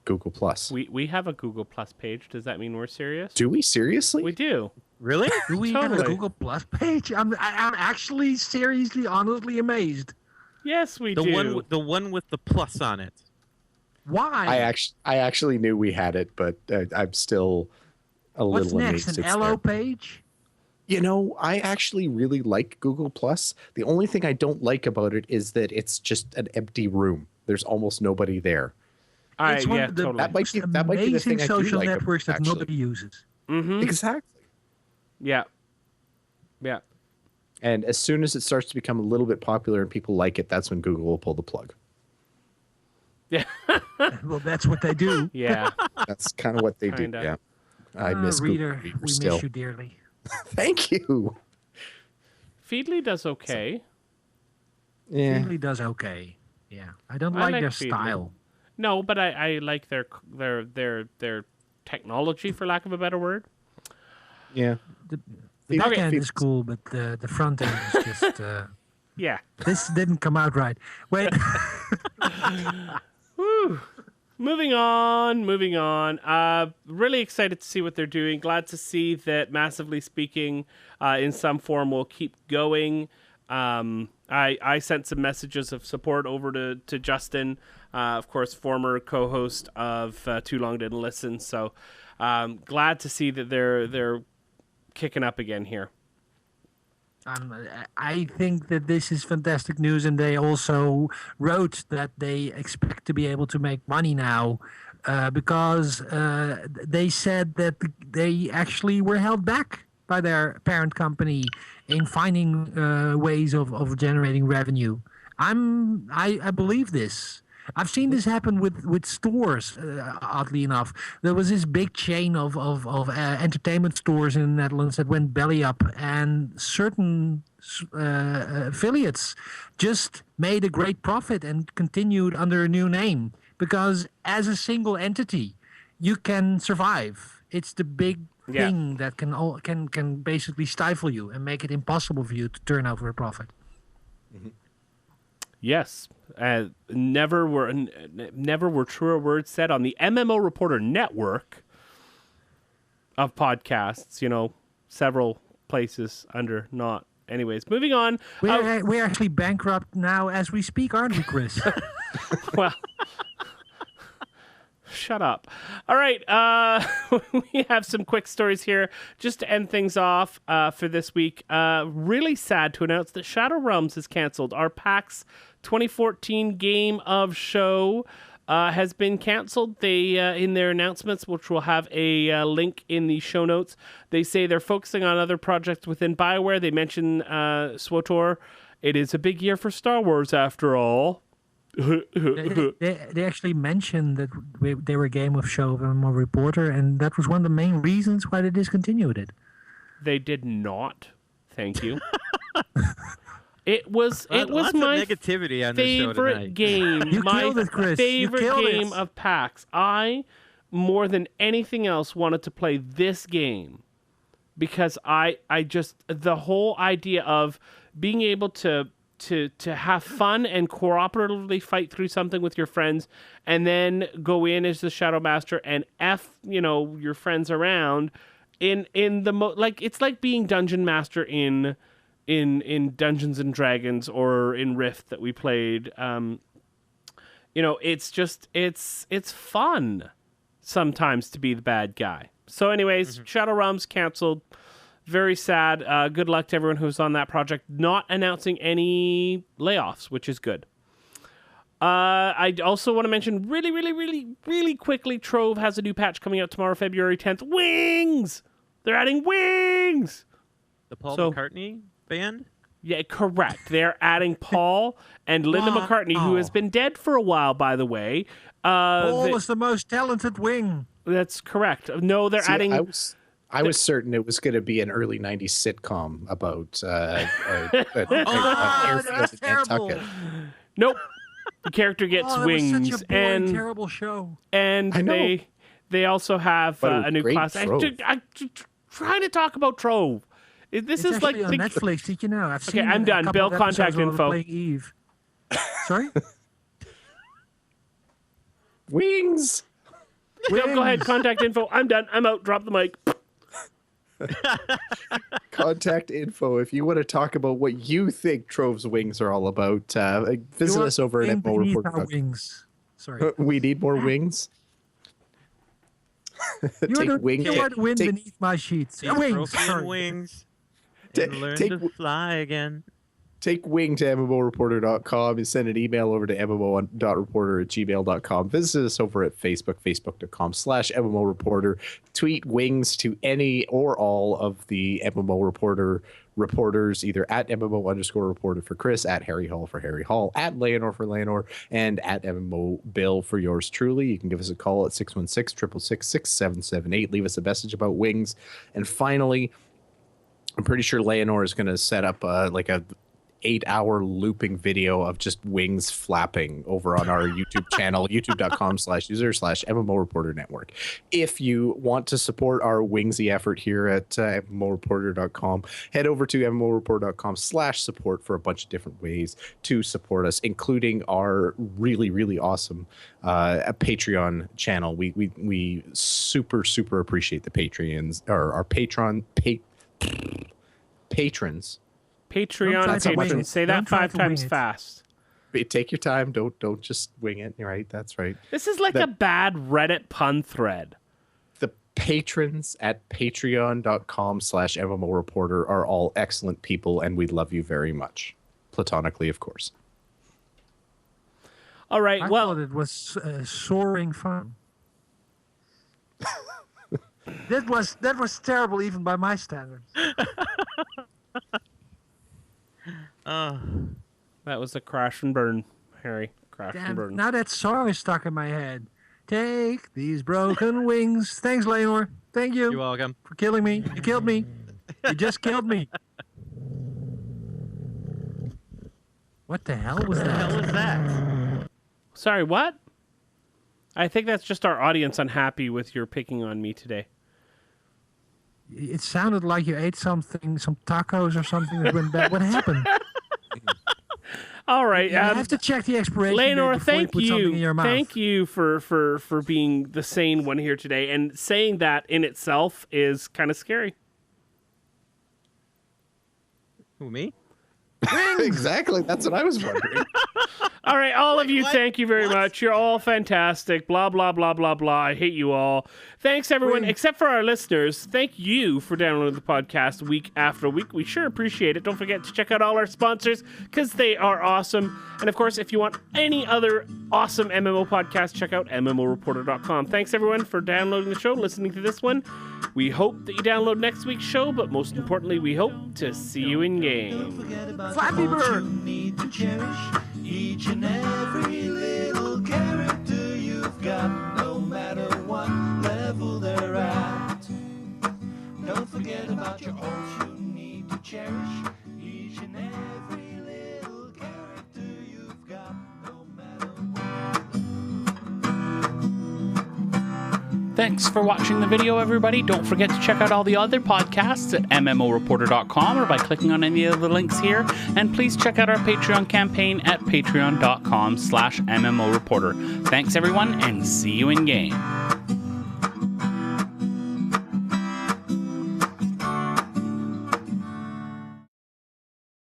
Google Plus. We have a Google Plus page. Does that mean we're serious? Do we seriously? We do. Really? Do we have a Google Plus page? I'm actually seriously, honestly amazed. Yes, we do. The one with the plus on it. Why? I actually knew we had it, but I'm still a little amazed. What's next? An LO page? You know, I actually really like Google Plus. The only thing I don't like about it is that it's just an empty room. There's almost nobody there. It's one of the totally. That might be the thing social I do networks like, that nobody uses. Mm-hmm. Exactly. Yeah. Yeah. And as soon as it starts to become a little bit popular and people like it, that's when Google will pull the plug. Yeah. Well, that's what they do. Yeah. That's kind of what they do. Yeah. I miss Reader, Google we still. miss you dearly. Thank you. Feedly does okay. Yeah. Feedly does okay. Yeah. I don't like their Feedly. style. No, but I like their technology, for lack of a better word. Yeah. The back end is cool, but the front end is just... Yeah. This didn't come out right. Wait. Whew. Moving on. Really excited to see what they're doing. Glad to see that Massively Speaking in some form will keep going. I sent some messages of support over to Justin, of course, former co-host of Too Long Didn't Listen. So glad to see that they're kicking up again here. I think that this is fantastic news, and they also wrote that they expect to be able to make money now because they said that they actually were held back by their parent company in finding ways of generating revenue. I believe this. I've seen this happen with stores, oddly enough. There was this big chain of entertainment stores in the Netherlands that went belly up, and certain affiliates just made a great profit and continued under a new name. Because as a single entity, you can survive. It's the big thing that can basically stifle you and make it impossible for you to turn over a profit. Mm-hmm. Yes, never were truer words said on the MMO Reporter network of podcasts. You know, several places under not. Anyways, moving on. We're actually bankrupt now as we speak, aren't we, Chris? Well, shut up. All right, we have some quick stories here just to end things off for this week. Really sad to announce that Shadow Realms is canceled. Our PAX 2014 game of show has been canceled. They, in their announcements, which will have a link in the show notes, they say they're focusing on other projects within BioWare. They mention SWTOR. It is a big year for Star Wars, after all. They actually mentioned that they were a game of show of MMO Reporter, and that was one of the main reasons why they discontinued it. They did not. Thank you. It was my negativity on favorite game. My favorite game of PAX. I, more than anything else, wanted to play this game because I just the whole idea of being able to have fun and cooperatively fight through something with your friends, and then go in as the Shadow Master and your friends around in the it's like being Dungeon Master in Dungeons and Dragons or in Rift that we played. It's just it's fun sometimes to be the bad guy. So anyways, Shadow Realms canceled. Very sad. Good luck to everyone who's on that project. Not announcing any layoffs, which is good. I also want to mention really, really, really, really quickly, Trove has a new patch coming out tomorrow, February 10th. Wings! They're adding wings! The Paul McCartney band? Yeah, correct. They're adding Paul and Linda McCartney, who has been dead for a while, by the way. Paul is the most talented wing. That's correct. No, they're adding... I was certain it was going to be an early 90s sitcom about that's terrible. Nope. The character gets wings. Was such a boring, terrible show. And they also have a new class. I'm trying to talk about Trove. This is like on Netflix. Did you know? I've seen I'm done. Bill, contact info. Eve. Sorry. Wings. Bill, go ahead. Contact info. I'm done. I'm out. Drop the mic. Contact info if you want to talk about what you think Trove's wings are all about. Visit us over at MMO Report. Wings. Sorry. We need more wings. You want to win beneath my sheets. Wings. And learn to fly again. Take wing to MMOreporter.com and send an email over to mmo.reporter@gmail.com. Visit us over at Facebook, facebook.com/MMO Reporter. Tweet wings to any or all of the MMO Reporter reporters, either at MMO_reporter for Chris, at Harry Hall for Harry Hall, at Leonor for Leonor, and at MMO Bill for yours truly. You can give us a call at 616-666-6778. Leave us a message about wings. And finally, I'm pretty sure Leonor is going to set up like a 8-hour looping video of just wings flapping over on our YouTube channel, youtube.com/user/MMO Reporter Network. If you want to support our wingsy effort here at MMOreporter.com, head over to MMOreporter.com/support for a bunch of different ways to support us, including our really, really awesome Patreon channel. We super, super appreciate the Patreons, or our patrons. Patreon. Say that 5 times fast. Take your time. Don't just wing it. Right, that's right. This is like a bad Reddit pun thread. The patrons at patreon.com/MMO Reporter are all excellent people, and we love you very much. Platonically, of course. All right, I thought it was soaring fun. That was terrible even by my standards. That was a crash and burn, Harry. Crash and burn. Now that song is stuck in my head. Take these broken wings. Thanks, Lenore. Thank you. You're welcome. For killing me. You killed me. You just killed me. What the hell was that? Sorry, what? I think that's just our audience unhappy with your picking on me today. It sounded like you ate something, some tacos or something that went bad. What happened? All right. You have to check the expiration date Lenore, before you put something in your mouth. Thank you for being the sane one here today. And saying that in itself is kind of scary. Who, me? Exactly. That's what I was wondering. All right, all of you, thank you very much. You're all fantastic. Blah, blah, blah, blah, blah. I hate you all. Thanks, everyone, except for our listeners. Thank you for downloading the podcast week after week. We sure appreciate it. Don't forget to check out all our sponsors because they are awesome. And, of course, if you want any other awesome MMO podcasts, check out MMOreporter.com. Thanks, everyone, for downloading the show, listening to this one. We hope that you download next week's show, but most importantly, we hope to see you in game. Flappy Bird! Need to cherish each and every little character you've got, no matter what level they're at. Don't forget about your alts, you need to cherish each and every little character you've got, no matter what. Thanks for watching the video, everybody. Don't forget to check out all the other podcasts at MMOreporter.com or by clicking on any of the links here. And please check out our Patreon campaign at patreon.com/MMOreporter. Thanks, everyone, and see you in game.